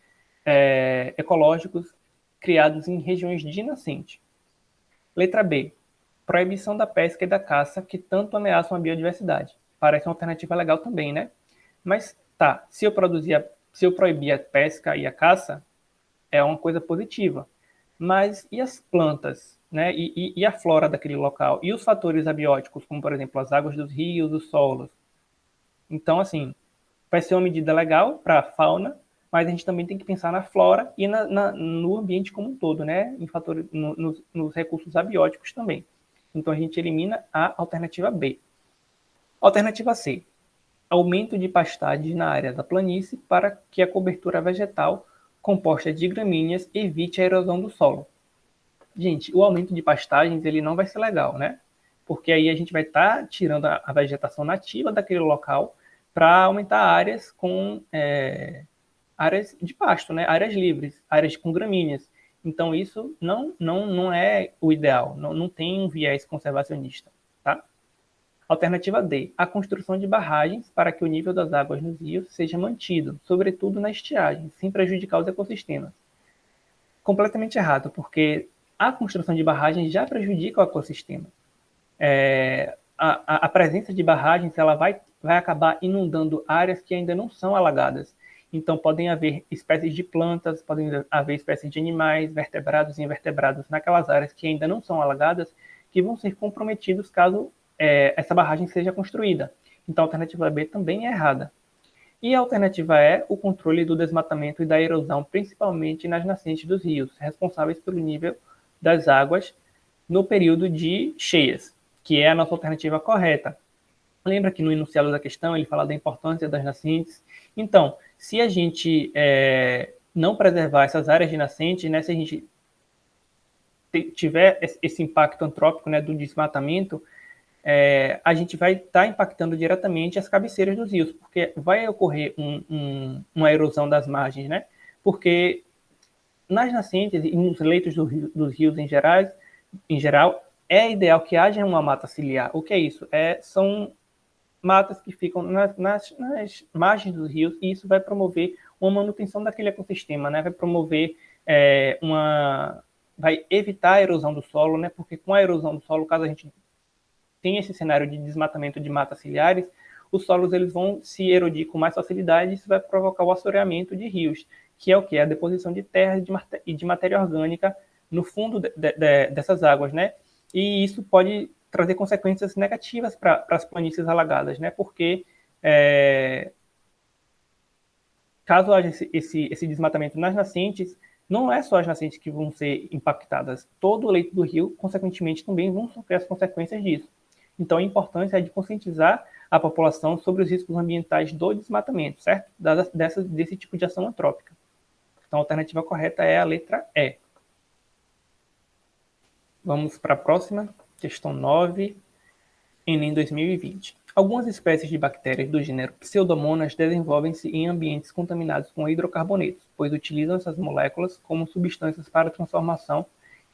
ecológicos criados em regiões de nascente. Letra B: proibição da pesca e da caça que tanto ameaçam a biodiversidade. Parece uma alternativa legal também, né? Mas tá, se eu proibir a pesca e a caça, é uma coisa positiva. Mas e as plantas, né? E a flora daquele local? E os fatores abióticos, como por exemplo as águas dos rios, os solos? Então, assim, vai ser uma medida legal para a fauna, mas a gente também tem que pensar na flora e no ambiente como um todo, né? Nos recursos abióticos também. Então a gente elimina a alternativa B. Alternativa C: aumento de pastagens na área da planície para que a cobertura vegetal composta de gramíneas evite a erosão do solo. Gente, o aumento de pastagens ele não vai ser legal, né? Porque aí a gente vai estar tirando a vegetação nativa daquele local para aumentar áreas com áreas de pasto, né? Áreas livres, áreas com gramíneas. Então isso não é o ideal, não tem um viés conservacionista, tá? Alternativa D: a construção de barragens para que o nível das águas nos rios seja mantido, sobretudo na estiagem, sem prejudicar os ecossistemas. Completamente errado, porque a construção de barragens já prejudica o ecossistema. A presença de barragens ela vai acabar inundando áreas que ainda não são alagadas. Então, podem haver espécies de plantas, podem haver espécies de animais, vertebrados e invertebrados naquelas áreas que ainda não são alagadas, que vão ser comprometidos caso essa barragem seja construída. Então, a alternativa B também é errada. E a alternativa é o controle do desmatamento e da erosão, principalmente nas nascentes dos rios, responsáveis pelo nível das águas no período de cheias, que é a nossa alternativa correta. Lembra que no enunciado da questão ele fala da importância das nascentes? Então, se a gente não preservar essas áreas de nascente, né, se a gente tiver esse impacto antrópico, né, do desmatamento, a gente vai estar impactando diretamente as cabeceiras dos rios, porque vai ocorrer uma erosão das margens, né? Porque nas nascentes e nos leitos dos rios em geral, é ideal que haja uma mata ciliar. O que é isso? São matas que ficam nas margens dos rios, e isso vai promover uma manutenção daquele ecossistema, né? Vai promover vai evitar a erosão do solo, né? Porque com a erosão do solo, caso a gente tem esse cenário de desmatamento de matas ciliares, os solos eles vão se erodir com mais facilidade, e isso vai provocar o assoreamento de rios, que é o que? A deposição de terra e de matéria orgânica no fundo dessas águas, né? E isso pode trazer consequências negativas para as planícies alagadas, né? Porque caso haja esse desmatamento nas nascentes, não é só as nascentes que vão ser impactadas, todo o leito do rio, consequentemente, também vão sofrer as consequências disso. Então, a importância é de conscientizar a população sobre os riscos ambientais do desmatamento, certo? Desse tipo de ação antrópica. Então, a alternativa correta é a letra E. Vamos para a próxima, questão 9, Enem 2020. Algumas espécies de bactérias do gênero Pseudomonas desenvolvem-se em ambientes contaminados com hidrocarbonetos, pois utilizam essas moléculas como substâncias para transformação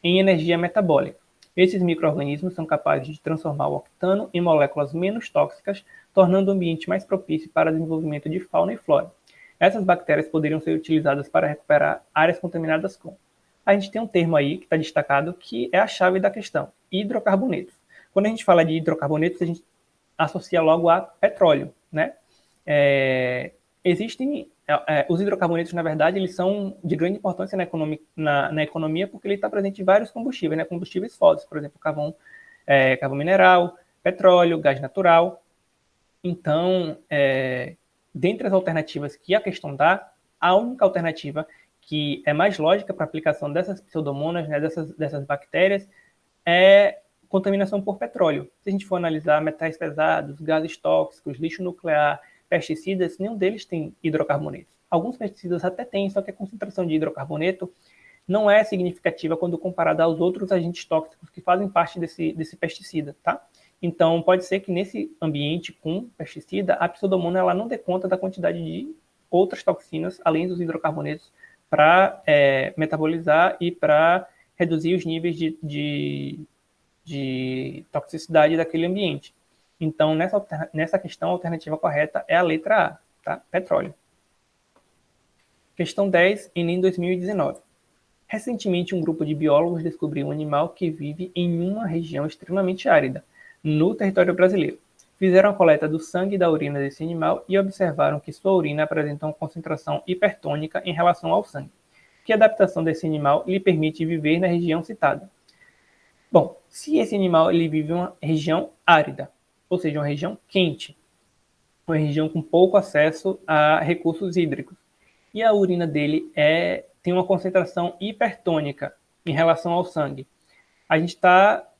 em energia metabólica. Esses micro-organismos são capazes de transformar o octano em moléculas menos tóxicas, tornando o ambiente mais propício para o desenvolvimento de fauna e flora. Essas bactérias poderiam ser utilizadas para recuperar áreas contaminadas com. A gente tem um termo aí que está destacado que é a chave da questão: hidrocarbonetos. Quando a gente fala de hidrocarbonetos, a gente associa logo a petróleo, né? Existem os hidrocarbonetos, na verdade, eles são de grande importância na economia, porque ele está presente em vários combustíveis, né? Combustíveis fósseis, por exemplo, carvão mineral, petróleo, gás natural. Então, dentre as alternativas que a questão dá, a única alternativa que é mais lógica para a aplicação dessas pseudomonas, né, dessas bactérias, é contaminação por petróleo. Se a gente for analisar metais pesados, gases tóxicos, lixo nuclear, pesticidas, nenhum deles tem hidrocarbonetos. Alguns pesticidas até têm, só que a concentração de hidrocarboneto não é significativa quando comparada aos outros agentes tóxicos que fazem parte desse pesticida, tá? Então, pode ser que nesse ambiente com pesticida, a pseudomonas ela não dê conta da quantidade de outras toxinas, além dos hidrocarbonetos, para metabolizar e para reduzir os níveis de toxicidade daquele ambiente. Então, nessa questão, a alternativa correta é a letra A, tá? Petróleo. Questão 10, Enem 2019. Recentemente, um grupo de biólogos descobriu um animal que vive em uma região extremamente árida, no território brasileiro. Fizeram a coleta do sangue e da urina desse animal e observaram que sua urina apresenta uma concentração hipertônica em relação ao sangue. Que adaptação desse animal lhe permite viver na região citada? Bom, se esse animal ele vive em uma região árida, ou seja, uma região quente, uma região com pouco acesso a recursos hídricos, e a urina dele tem uma concentração hipertônica em relação ao sangue.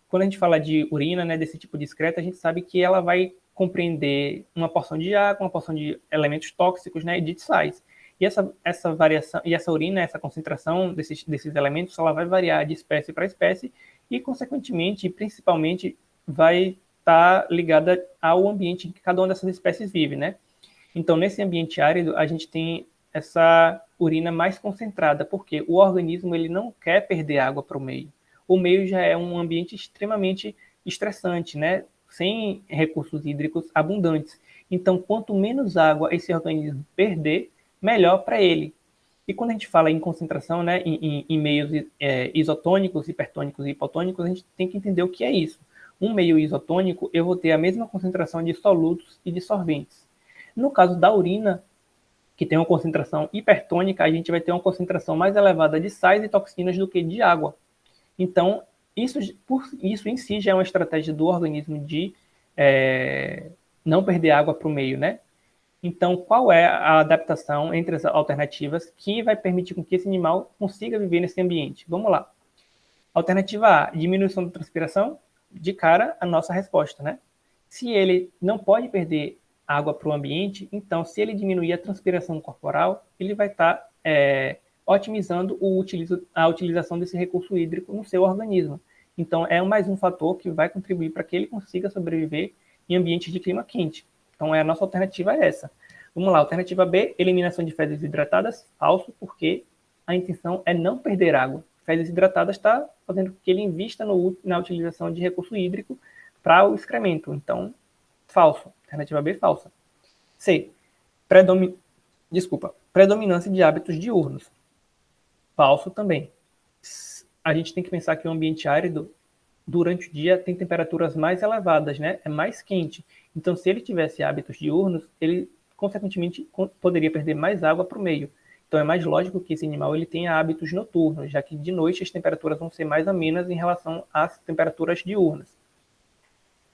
Quando a gente fala de urina, né, desse tipo de excreta, a gente sabe que ela vai compreender uma porção de água, uma porção de elementos tóxicos, né, e de sais. E essa variação, e essa urina, essa concentração desses elementos, ela vai variar de espécie para espécie e, consequentemente, e principalmente, vai estar ligada ao ambiente em que cada uma dessas espécies vive, né? Então, nesse ambiente árido, a gente tem essa urina mais concentrada, porque o organismo ele não quer perder água para o meio. O meio já é um ambiente extremamente estressante, né? Sem recursos hídricos abundantes. Então, quanto menos água esse organismo perder, melhor para ele. E quando a gente fala em concentração, né, em meios isotônicos, hipertônicos e hipotônicos, a gente tem que entender o que é isso. Um meio isotônico, eu vou ter a mesma concentração de solutos e de solventes. No caso da urina, que tem uma concentração hipertônica, a gente vai ter uma concentração mais elevada de sais e toxinas do que de água. Então, isso em si já é uma estratégia do organismo de não perder água para o meio, né? Então, qual é a adaptação entre as alternativas que vai permitir com que esse animal consiga viver nesse ambiente? Vamos lá. Alternativa A, diminuição da transpiração. De cara, a nossa resposta, né? Se ele não pode perder água para o ambiente, então, se ele diminuir a transpiração corporal, ele vai estar otimizando a utilização desse recurso hídrico no seu organismo. Então, é mais um fator que vai contribuir para que ele consiga sobreviver em ambientes de clima quente. Então, a nossa alternativa é essa. Vamos lá, alternativa B, eliminação de fezes hidratadas. Falso, porque a intenção é não perder água. Fezes hidratadas está fazendo com que ele invista na utilização de recurso hídrico para o excremento. Então, falso. Alternativa B, falsa. C, predominância de hábitos diurnos. Falso também. A gente tem que pensar que o ambiente árido, durante o dia, tem temperaturas mais elevadas, né? É mais quente. Então, se ele tivesse hábitos diurnos, ele, consequentemente, poderia perder mais água para o meio. Então, é mais lógico que esse animal ele tenha hábitos noturnos, já que de noite as temperaturas vão ser mais amenas em relação às temperaturas diurnas.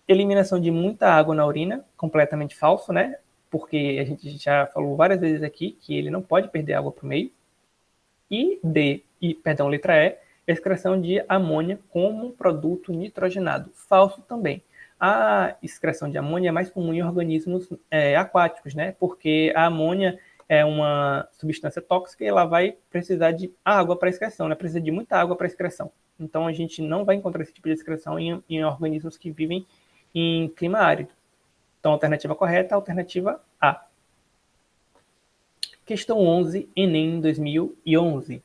Eliminação de muita água na urina, completamente falso, né? Porque a gente já falou várias vezes aqui que ele não pode perder água para o meio. E letra E, excreção de amônia como produto nitrogenado. Falso também. A excreção de amônia é mais comum em organismos aquáticos, né? Porque a amônia é uma substância tóxica e ela vai precisar de água para excreção, né? Precisa de muita água para excreção. Então, a gente não vai encontrar esse tipo de excreção em organismos que vivem em clima árido. Então, a alternativa correta é a alternativa A. Questão 11, Enem 2011.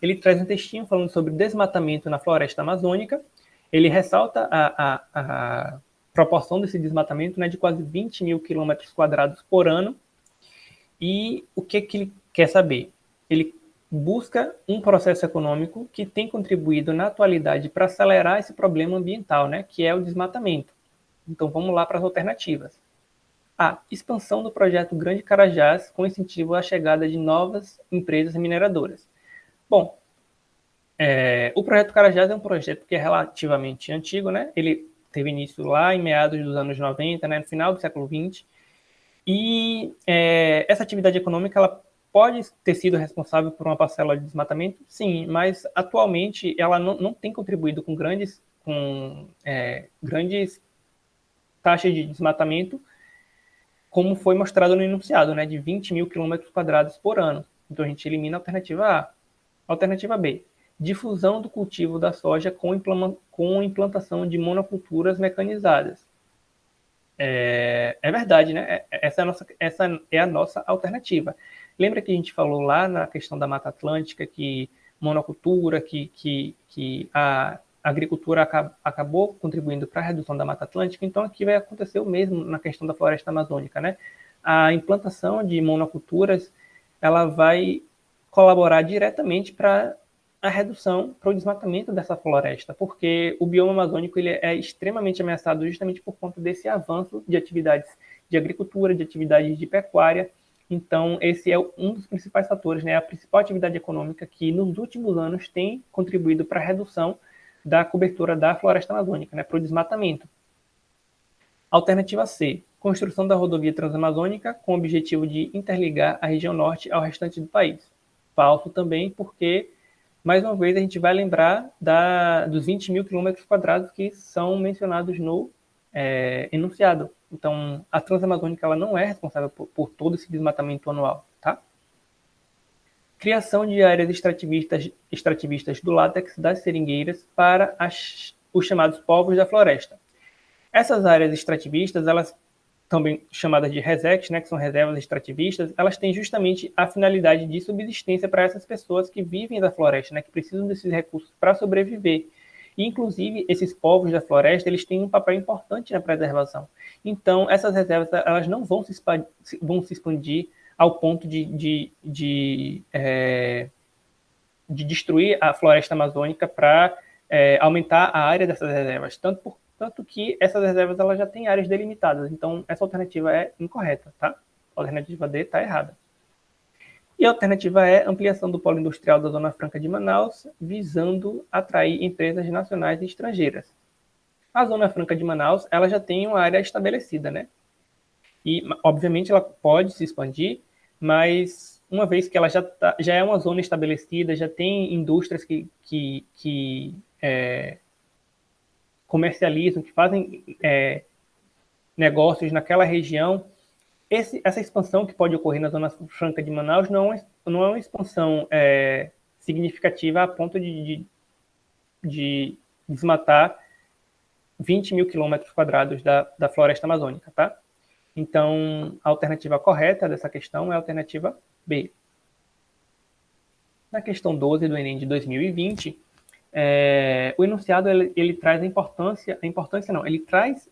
Ele traz um textinho falando sobre desmatamento na floresta amazônica. Ele ressalta a proporção desse desmatamento, né, de quase 20 mil quilômetros quadrados por ano. E o que ele quer saber? Ele busca um processo econômico que tem contribuído na atualidade para acelerar esse problema ambiental, né, que é o desmatamento. Então, vamos lá para as alternativas. A. Expansão do projeto Grande Carajás com incentivo à chegada de novas empresas mineradoras. Bom, o projeto Carajás é um projeto que é relativamente antigo, né? Ele teve início lá em meados dos anos 90, né? No final do século 20. E essa atividade econômica ela pode ter sido responsável por uma parcela de desmatamento? Sim, mas atualmente ela não tem contribuído com grandes taxas de desmatamento, como foi mostrado no enunciado, né, de 20 mil quilômetros quadrados por ano. Então a gente elimina a alternativa A. Alternativa B, difusão do cultivo da soja com implantação de monoculturas mecanizadas. É verdade, né? Essa é a nossa alternativa. Lembra que a gente falou lá na questão da Mata Atlântica que monocultura, que a agricultura acabou contribuindo para a redução da Mata Atlântica, então aqui vai acontecer o mesmo na questão da floresta amazônica, né? A implantação de monoculturas, ela vai colaborar diretamente para a redução, para o desmatamento dessa floresta, porque o bioma amazônico ele é extremamente ameaçado justamente por conta desse avanço de atividades de agricultura, de atividades de pecuária. Então, esse é um dos principais fatores, né? A principal atividade econômica que nos últimos anos tem contribuído para a redução da cobertura da floresta amazônica, né? Para o desmatamento. Alternativa C, construção da rodovia transamazônica com o objetivo de interligar a região norte ao restante do país. Falso também, porque mais uma vez a gente vai lembrar dos 20 mil quilômetros quadrados que são mencionados no enunciado. Então, a Transamazônica ela não é responsável por todo esse desmatamento anual, tá? Criação de áreas extrativistas do látex das seringueiras para os chamados povos da floresta. Essas áreas extrativistas, elas também chamadas de RESEX, né, que são reservas extrativistas, elas têm justamente a finalidade de subsistência para essas pessoas que vivem da floresta, né, que precisam desses recursos para sobreviver. E, inclusive, esses povos da floresta, eles têm um papel importante na preservação. Então, essas reservas, elas não vão se expandir ao ponto de destruir a floresta amazônica para aumentar a área dessas reservas, tanto que essas reservas elas já têm áreas delimitadas. Então, essa alternativa é incorreta, tá? A alternativa D está errada. E a alternativa E, ampliação do polo industrial da Zona Franca de Manaus, visando atrair empresas nacionais e estrangeiras. A Zona Franca de Manaus, ela já tem uma área estabelecida, né? E, obviamente, ela pode se expandir, mas uma vez que ela já é uma zona estabelecida, já tem indústrias que comercializam, que fazem negócios naquela região, essa expansão que pode ocorrer na Zona Franca de Manaus não é uma expansão significativa a ponto de desmatar 20 mil quilômetros quadrados da floresta amazônica, tá? Então, a alternativa correta dessa questão é a alternativa B. Na questão 12 do Enem de 2020, o enunciado ele traz ele traz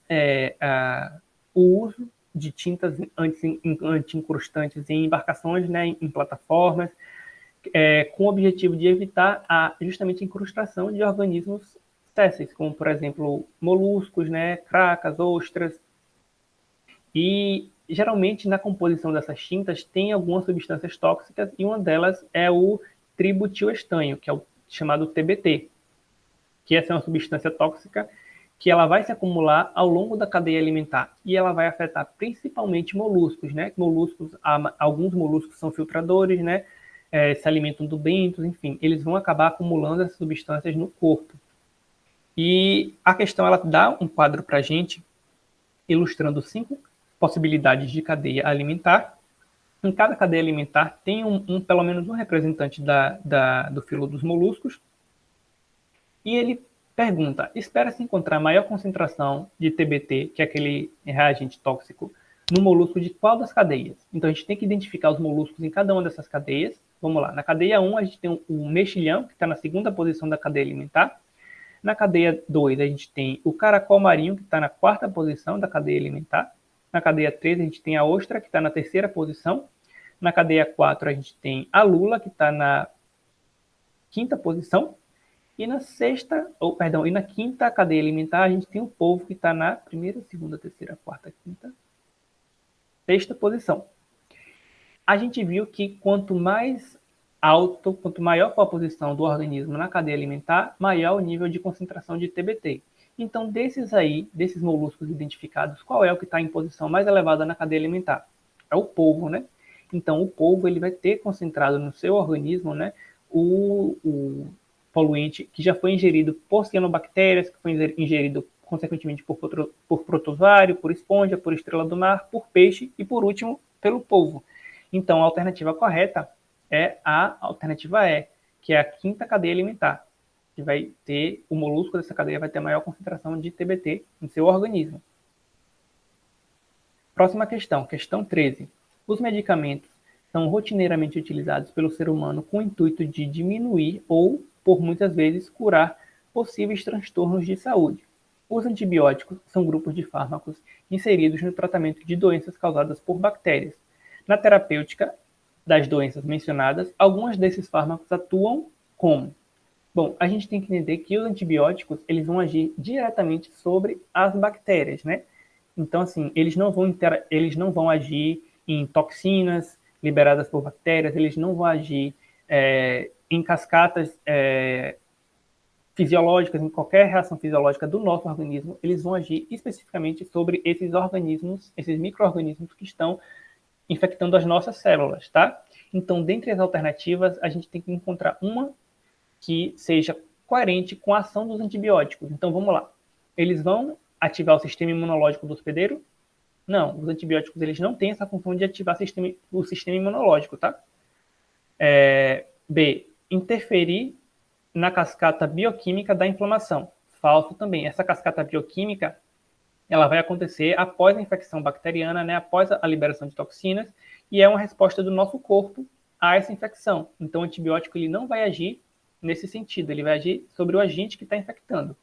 o uso de tintas anti-incrustantes em embarcações, né, em plataformas, com o objetivo de evitar justamente a incrustação de organismos sésseis, como, por exemplo, moluscos, né, cracas, ostras. E, geralmente, na composição dessas tintas tem algumas substâncias tóxicas e uma delas é o tributiestanho, que é o chamado TBT, que essa é uma substância tóxica que ela vai se acumular ao longo da cadeia alimentar e ela vai afetar principalmente moluscos, né? Alguns moluscos são filtradores, né? Se alimentam do bentos, enfim, eles vão acabar acumulando essas substâncias no corpo. E a questão ela dá um quadro para a gente ilustrando 5 possibilidades de cadeia alimentar. Em cada cadeia alimentar tem pelo menos um representante do filo dos moluscos. E ele pergunta, espera-se encontrar maior concentração de TBT, que é aquele reagente tóxico, no molusco de qual das cadeias? Então a gente tem que identificar os moluscos em cada uma dessas cadeias. Vamos lá, na cadeia 1 a gente tem o mexilhão, que está na segunda posição da cadeia alimentar. Na cadeia 2 a gente tem o caracol marinho, que está na quarta posição da cadeia alimentar. Na cadeia 3 a gente tem a ostra, que está na terceira posição. Na cadeia 4 a gente tem a lula, que está na quinta posição. E na quinta cadeia alimentar, a gente tem o polvo que está na primeira, segunda, terceira, quarta, quinta, sexta posição. A gente viu que quanto maior for a posição do organismo na cadeia alimentar, maior o nível de concentração de TBT. Então, desses moluscos identificados, qual é o que está em posição mais elevada na cadeia alimentar? É o polvo, né? Então, o polvo ele vai ter concentrado no seu organismo, né, poluente que já foi ingerido por cianobactérias, que foi ingerido consequentemente por protozoário, por esponja, por estrela do mar, por peixe e, por último, pelo polvo. Então, a alternativa correta é a alternativa E, que é a quinta cadeia alimentar, que vai ter, o molusco dessa cadeia vai ter a maior concentração de TBT em seu organismo. Próxima questão, questão 13. Os medicamentos são rotineiramente utilizados pelo ser humano com o intuito de diminuir ou, por muitas vezes, curar possíveis transtornos de saúde. Os antibióticos são grupos de fármacos inseridos no tratamento de doenças causadas por bactérias. Na terapêutica das doenças mencionadas, alguns desses fármacos atuam como? Bom, a gente tem que entender que os antibióticos eles vão agir diretamente sobre as bactérias, né? Então, assim, eles não vão agir em toxinas liberadas por bactérias, eles não vão agir em cascatas fisiológicas, em qualquer reação fisiológica do nosso organismo, eles vão agir especificamente sobre esses organismos, esses micro-organismos que estão infectando as nossas células, tá? Então, dentre as alternativas, a gente tem que encontrar uma que seja coerente com a ação dos antibióticos. Então, vamos lá. Eles vão ativar o sistema imunológico do hospedeiro? Não, os antibióticos eles não têm essa função de ativar o sistema imunológico, tá? B, interferir na cascata bioquímica da inflamação. Falso também. Essa cascata bioquímica ela vai acontecer após a infecção bacteriana, né, após a liberação de toxinas, e é uma resposta do nosso corpo a essa infecção. Então, o antibiótico ele não vai agir nesse sentido, ele vai agir sobre o agente que está infectando.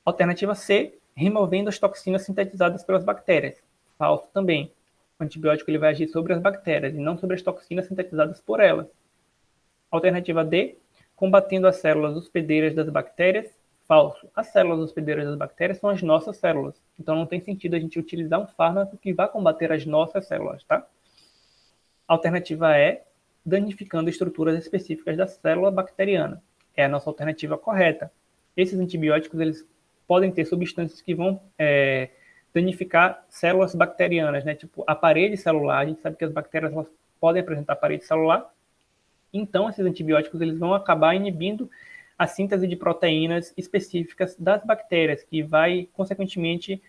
Alternativa C, removendo as toxinas sintetizadas pelas bactérias. Falso também. O antibiótico ele vai agir sobre as bactérias e não sobre as toxinas sintetizadas por elas. Alternativa D, combatendo as células hospedeiras das bactérias. Falso. As células hospedeiras das bactérias são as nossas células. Então não tem sentido a gente utilizar um fármaco que vá combater as nossas células, tá? Alternativa E, danificando estruturas específicas da célula bacteriana. É a nossa alternativa correta. Esses antibióticos eles podem ter substâncias que vão danificar células bacterianas, né? Tipo a parede celular. A gente sabe que as bactérias elas podem apresentar parede celular. Então, esses antibióticos eles vão acabar inibindo a síntese de proteínas específicas das bactérias, que vai, consequentemente,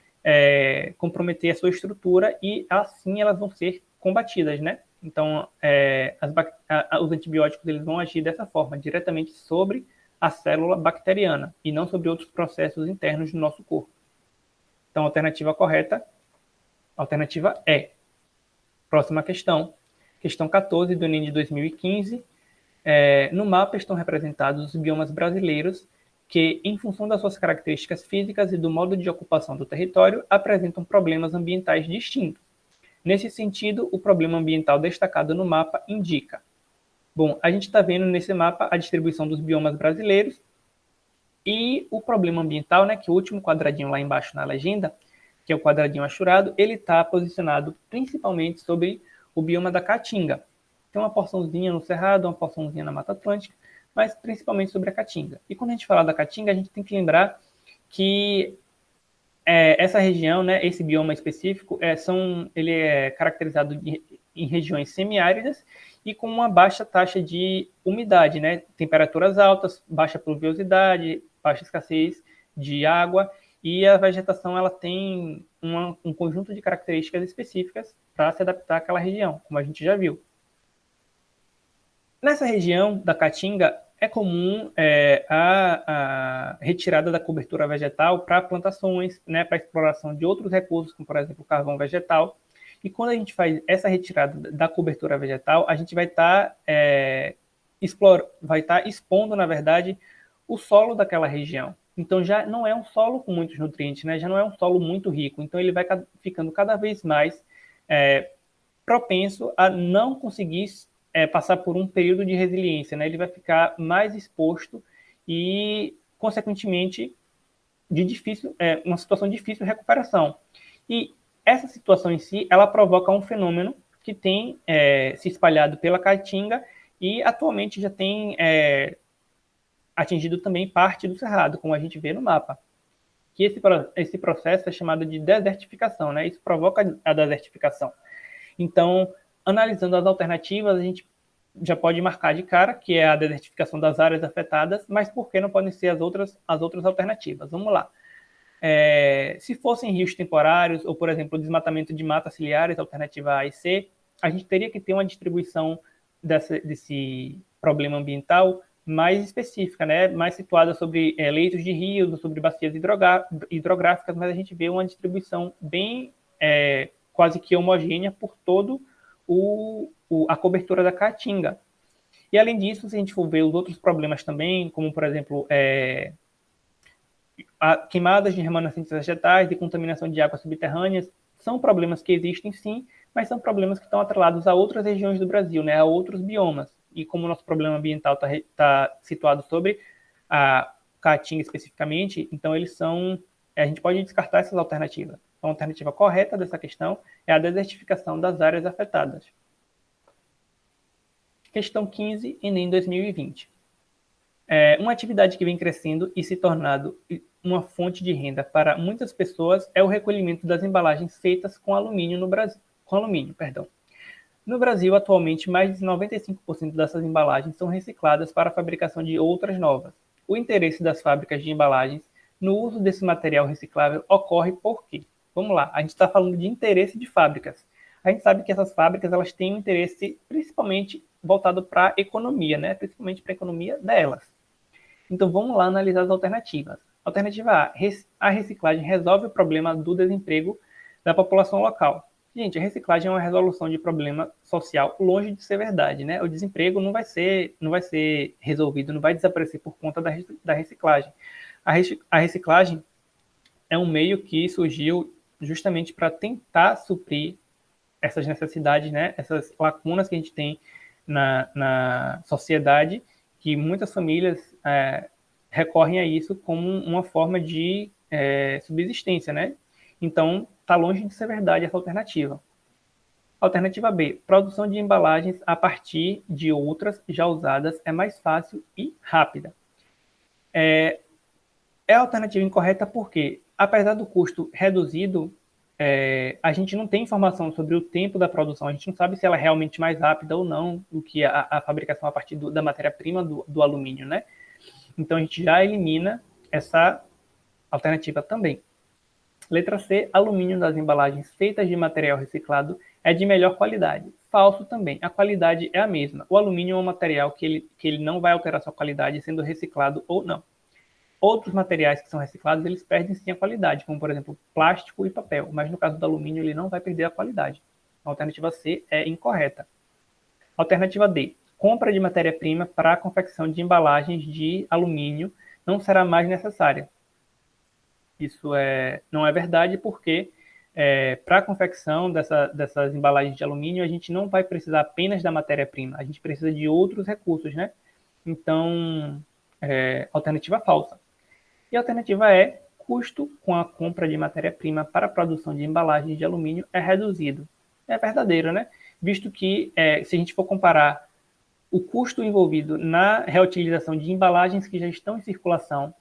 comprometer a sua estrutura e, assim, elas vão ser combatidas, né? Então, os antibióticos eles vão agir dessa forma, diretamente sobre a célula bacteriana e não sobre outros processos internos do nosso corpo. Então, a alternativa correta, alternativa E. Próxima questão. Questão 14 do Enem de 2015. No mapa estão representados os biomas brasileiros que, em função das suas características físicas e do modo de ocupação do território, apresentam problemas ambientais distintos. Nesse sentido, o problema ambiental destacado no mapa indica. Bom, a gente está vendo nesse mapa a distribuição dos biomas brasileiros e o problema ambiental, né, que é o último quadradinho lá embaixo na legenda, que é o quadradinho achurado, ele está posicionado principalmente sobre o bioma da Caatinga. Tem uma porçãozinha no Cerrado, uma porçãozinha na Mata Atlântica, mas principalmente sobre a Caatinga. E quando a gente fala da Caatinga, a gente tem que lembrar que essa região, né, esse bioma específico, ele é caracterizado em regiões semiáridas e com uma baixa taxa de umidade, né, temperaturas altas, baixa pluviosidade, baixa escassez de água, e a vegetação ela tem um conjunto de características específicas para se adaptar àquela região, como a gente já viu. Nessa região da Caatinga, é comum a retirada da cobertura vegetal para plantações, né, para exploração de outros recursos, como, por exemplo, o carvão vegetal. E quando a gente faz essa retirada da cobertura vegetal, a gente vai estar expondo, na verdade, o solo daquela região. Então, já não é um solo com muitos nutrientes, né? Já não é um solo muito rico. Então, ele vai ficando cada vez mais propenso a não conseguir passar por um período de resiliência, né? Ele vai ficar mais exposto e, consequentemente, uma situação difícil de recuperação. E essa situação em si, ela provoca um fenômeno que tem se espalhado pela Caatinga e atualmente já tem atingido também parte do Cerrado, como a gente vê no mapa. Que esse processo é chamado de desertificação, né? Isso provoca a desertificação. Então, analisando as alternativas, a gente já pode marcar de cara, que é a desertificação das áreas afetadas, mas por que não podem ser as outras alternativas? Vamos lá. Se fossem rios temporários, ou, por exemplo, o desmatamento de matas ciliares, alternativa A e C, a gente teria que ter uma distribuição desse problema ambiental mais específica, né? Mais situada sobre leitos de rios, sobre bacias hidrográficas, mas a gente vê uma distribuição bem quase que homogênea por todo a cobertura da Caatinga. E, além disso, se a gente for ver os outros problemas também, como, por exemplo, queimadas de remanescentes vegetais e contaminação de águas subterrâneas, são problemas que existem sim, mas são problemas que estão atrelados a outras regiões do Brasil, né, a outros biomas. E como o nosso problema ambiental está situado sobre a Caatinga especificamente, então a gente pode descartar essas alternativas. Então, a alternativa correta dessa questão é a desertificação das áreas afetadas. Questão 15, Enem 2020. Uma atividade que vem crescendo e se tornando uma fonte de renda para muitas pessoas é o recolhimento das embalagens feitas com alumínio no Brasil. No Brasil, atualmente, mais de 95% dessas embalagens são recicladas para a fabricação de outras novas. O interesse das fábricas de embalagens no uso desse material reciclável ocorre por quê? Vamos lá, a gente está falando de interesse de fábricas. A gente sabe que essas fábricas elas têm um interesse principalmente voltado para a economia, né? Principalmente para a economia delas. Então, vamos lá analisar as alternativas. Alternativa A, a reciclagem resolve o problema do desemprego da população local. Gente, a reciclagem é uma resolução de problema social longe de ser verdade, né? O desemprego não vai ser resolvido, não vai desaparecer por conta da reciclagem. A reciclagem é um meio que surgiu justamente para tentar suprir essas necessidades, né? Essas lacunas que a gente tem na sociedade, que muitas famílias recorrem a isso como uma forma de subsistência, né? Então, está longe de ser verdade essa alternativa. Alternativa B, produção de embalagens a partir de outras já usadas é mais fácil e rápida. É a alternativa incorreta porque, apesar do custo reduzido, a gente não tem informação sobre o tempo da produção, a gente não sabe se ela é realmente mais rápida ou não do que a fabricação a partir da matéria-prima do alumínio, né? Então, a gente já elimina essa alternativa também. Letra C, alumínio das embalagens feitas de material reciclado é de melhor qualidade. Falso também, a qualidade é a mesma. O alumínio é um material que ele não vai alterar sua qualidade sendo reciclado ou não. Outros materiais que são reciclados, eles perdem sim a qualidade, como, por exemplo, plástico e papel. Mas no caso do alumínio, ele não vai perder a qualidade. A alternativa C é incorreta. Alternativa D. Compra de matéria-prima para a confecção de embalagens de alumínio não será mais necessária. Isso não é verdade porque para a confecção dessas embalagens de alumínio, a gente não vai precisar apenas da matéria-prima, a gente precisa de outros recursos, né? Então, alternativa falsa. E a alternativa é, custo com a compra de matéria-prima para a produção de embalagens de alumínio é reduzido. É verdadeiro, né? Visto que, se a gente for comparar o custo envolvido na reutilização de embalagens que já estão em circulação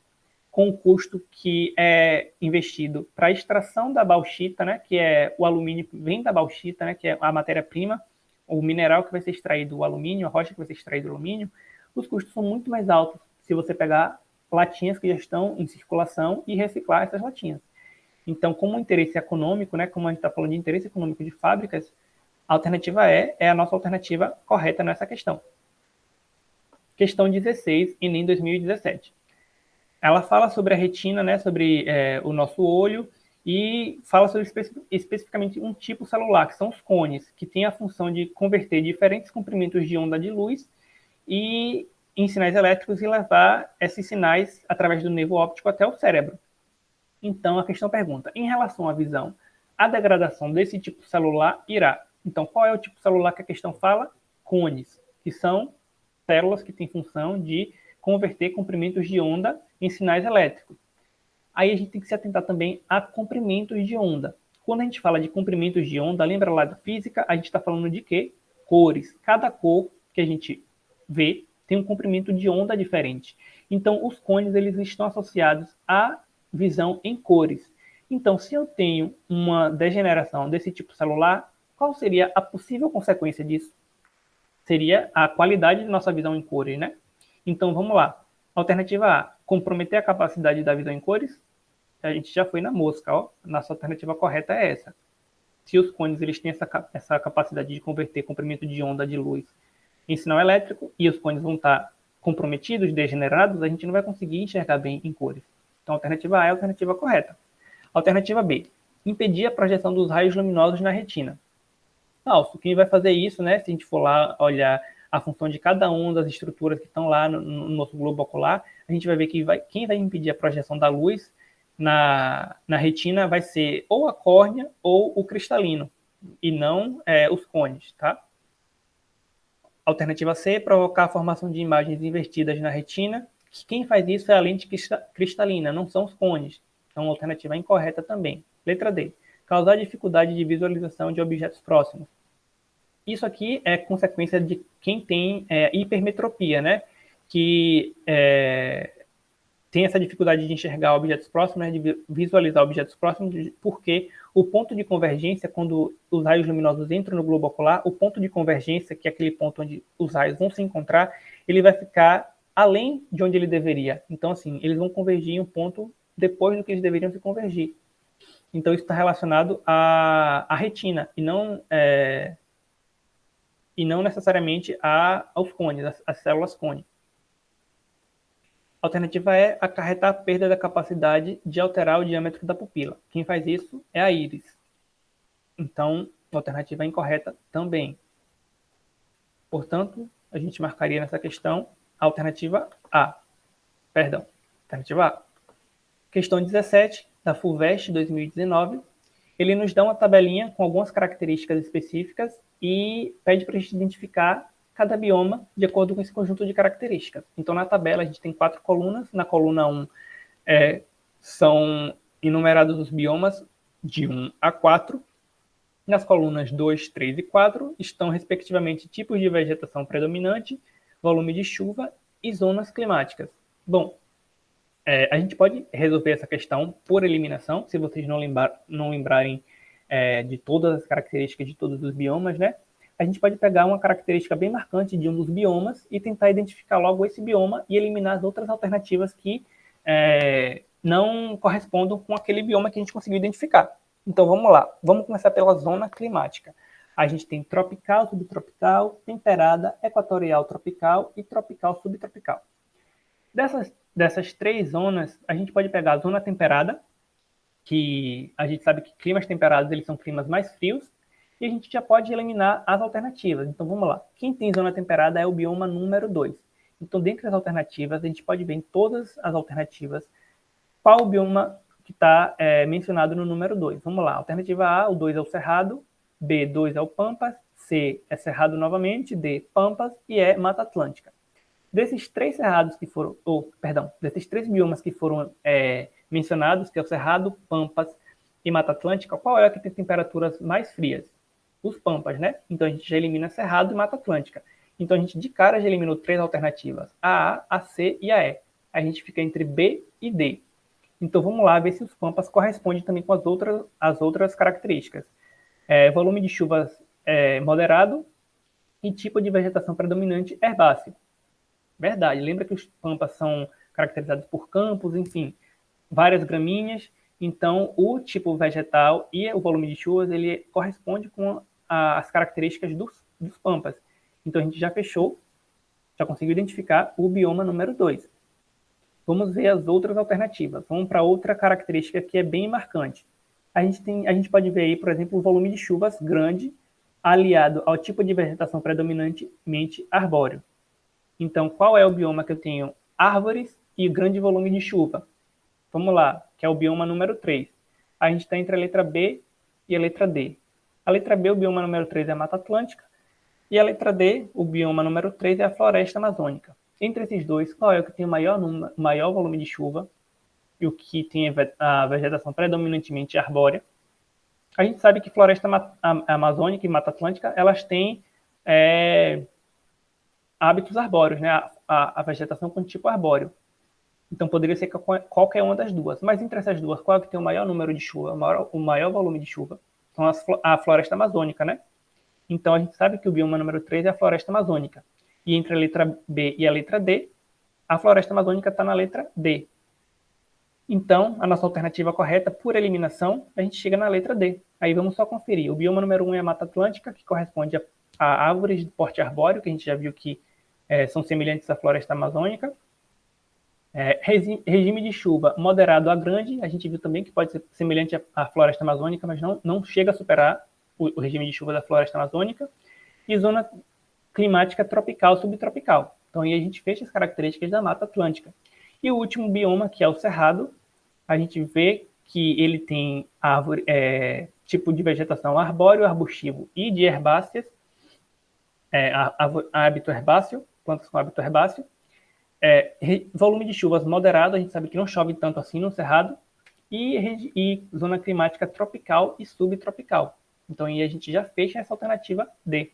com o custo que é investido para a extração da bauxita, né, que é o alumínio que vem da bauxita, né, que é a matéria-prima, o mineral que vai ser extraído do alumínio, a rocha que vai ser extraída do alumínio, os custos são muito mais altos se você pegar latinhas que já estão em circulação e reciclar essas latinhas. Então, como interesse econômico, né, como a gente está falando de interesse econômico de fábricas, a alternativa é a nossa alternativa correta nessa questão. Questão 16, Enem 2017. Ela fala sobre a retina, né, sobre o nosso olho, e fala sobre especificamente um tipo celular, que são os cones, que tem a função de converter diferentes comprimentos de onda de luz em sinais elétricos e levar esses sinais através do nervo óptico até o cérebro. Então, a questão pergunta, em relação à visão, a degradação desse tipo celular irá. Então, qual é o tipo celular que a questão fala? Cones, que são células que têm função de converter comprimentos de onda em sinais elétricos. Aí a gente tem que se atentar também a comprimentos de onda. Quando a gente fala de comprimentos de onda, lembra lá da física, a gente está falando de quê? Cores. Cada cor que a gente vê tem um comprimento de onda diferente. Então, os cones eles estão associados à visão em cores. Então, se eu tenho uma degeneração desse tipo celular, qual seria a possível consequência disso? seria a qualidade de nossa visão em cores, né? Então, vamos lá. Alternativa A, comprometer a capacidade da visão em cores. A gente já foi na mosca, ó. Nossa alternativa correta é essa. Se os cones eles têm essa capacidade de converter comprimento de onda de luz em sinal elétrico e os cones vão estar comprometidos, degenerados, a gente não vai conseguir enxergar bem em cores. Então, a alternativa A é a alternativa correta. Alternativa B, impedir a projeção dos raios luminosos na retina. Falso. Quem vai fazer isso, né? Se a gente for lá olhar a função de cada uma das estruturas que estão lá no nosso globo ocular, a gente vai ver que quem vai impedir a projeção da luz na retina vai ser ou a córnea ou o cristalino, e não os cones, tá? Alternativa C, provocar a formação de imagens invertidas na retina. Quem faz isso é a lente cristalina, não são os cones. Então, alternativa incorreta também. Letra D, causar dificuldade de visualização de objetos próximos. Isso aqui é consequência de quem tem hipermetropia, né? Que tem essa dificuldade de enxergar objetos próximos, né? De visualizar objetos próximos, porque o ponto de convergência, quando os raios luminosos entram no globo ocular, o ponto de convergência, que é aquele ponto onde os raios vão se encontrar, ele vai ficar além de onde ele deveria. Então, assim, eles vão convergir em um ponto depois do que eles deveriam se convergir. Então, isso está relacionado à retina, e não necessariamente aos cones, às células cone. A alternativa é acarretar a perda da capacidade de alterar o diâmetro da pupila. Quem faz isso é a íris. Então, a alternativa é incorreta também. Portanto, a gente marcaria nessa questão a alternativa A. Perdão, alternativa A. Questão 17, da FUVEST 2019. Ele nos dá uma tabelinha com algumas características específicas e pede para a gente identificar cada bioma de acordo com esse conjunto de características. Então, na tabela, a gente tem 4 colunas. Na coluna 1, são enumerados os biomas de 1 a 4. Nas colunas 2, 3 e 4, estão, respectivamente, tipos de vegetação predominante, volume de chuva e zonas climáticas. Bom, a gente pode resolver essa questão por eliminação, se vocês não lembrarem de todas as características de todos os biomas, né? A gente pode pegar uma característica bem marcante de um dos biomas e tentar identificar logo esse bioma e eliminar as outras alternativas que não correspondam com aquele bioma que a gente conseguiu identificar. Então, vamos lá. Vamos começar pela zona climática. A gente tem tropical, subtropical, temperada, equatorial tropical e tropical subtropical. Dessas 3 zonas, a gente pode pegar a zona temperada, que a gente sabe que climas temperados eles são climas mais frios, e a gente já pode eliminar as alternativas. Então, vamos lá. Quem tem zona temperada é o bioma número 2. Então, dentre as alternativas, a gente pode ver em todas as alternativas qual o bioma que está mencionado no número 2. Vamos lá. Alternativa A, o 2 é o Cerrado, B, 2 é o Pampas, C é Cerrado novamente, D, Pampas e E, Mata Atlântica. Desses 3 cerrados que foram, desses 3 biomas que foram mencionados, que é o Cerrado, Pampas e Mata Atlântica, qual é a que tem temperaturas mais frias? Os Pampas, né? Então a gente já elimina Cerrado e Mata Atlântica. Então a gente de cara já eliminou 3 alternativas, a A, a C e a E. A gente fica entre B e D. Então vamos lá ver se os Pampas correspondem também com as outras características. Volume de chuvas moderado e tipo de vegetação predominante herbáceo. Verdade, lembra que os Pampas são caracterizados por campos, enfim, várias gramíneas. Então, o tipo vegetal e o volume de chuvas, ele corresponde com as características dos Pampas. Então, a gente já fechou, já conseguiu identificar o bioma número 2. Vamos ver as outras alternativas. Vamos para outra característica que é bem marcante. A gente pode ver aí, por exemplo, o volume de chuvas grande aliado ao tipo de vegetação predominantemente arbóreo. Então, qual é o bioma que eu tenho árvores e grande volume de chuva? Vamos lá, que é o bioma número 3. A gente está entre a letra B e a letra D. A letra B, o bioma número 3 é a Mata Atlântica, e a letra D, o bioma número 3 é a Floresta Amazônica. Entre esses dois, qual é o que tem o maior volume de chuva e o que tem a vegetação predominantemente arbórea? A gente sabe que Floresta Amazônica e Mata Atlântica, elas têm hábitos arbóreos, né? A vegetação com tipo arbóreo. Então, poderia ser qualquer uma das duas. Mas entre essas duas, qual é que tem o maior número de chuva, o maior volume de chuva? Então, a floresta amazônica, né? Então, a gente sabe que o bioma número 3 é a floresta amazônica. E entre a letra B e a letra D, a floresta amazônica está na letra D. Então, a nossa alternativa correta, por eliminação, a gente chega na letra D. Aí vamos só conferir. O bioma número 1 é a Mata Atlântica, que corresponde a árvores de porte arbóreo, que a gente já viu que são semelhantes à floresta amazônica. Regime de chuva moderado a grande, a gente viu também que pode ser semelhante à floresta amazônica, mas não chega a superar o regime de chuva da floresta amazônica. E zona climática tropical, subtropical. Então, aí a gente fecha as características da Mata Atlântica. E o último bioma, que é o Cerrado, a gente vê que ele tem árvore, tipo de vegetação arbóreo, arbustivo e de herbáceas, hábito herbáceo, plantas com hábito herbáceo, volume de chuvas moderado, a gente sabe que não chove tanto assim no Cerrado, e zona climática tropical e subtropical. Então, aí a gente já fecha essa alternativa D,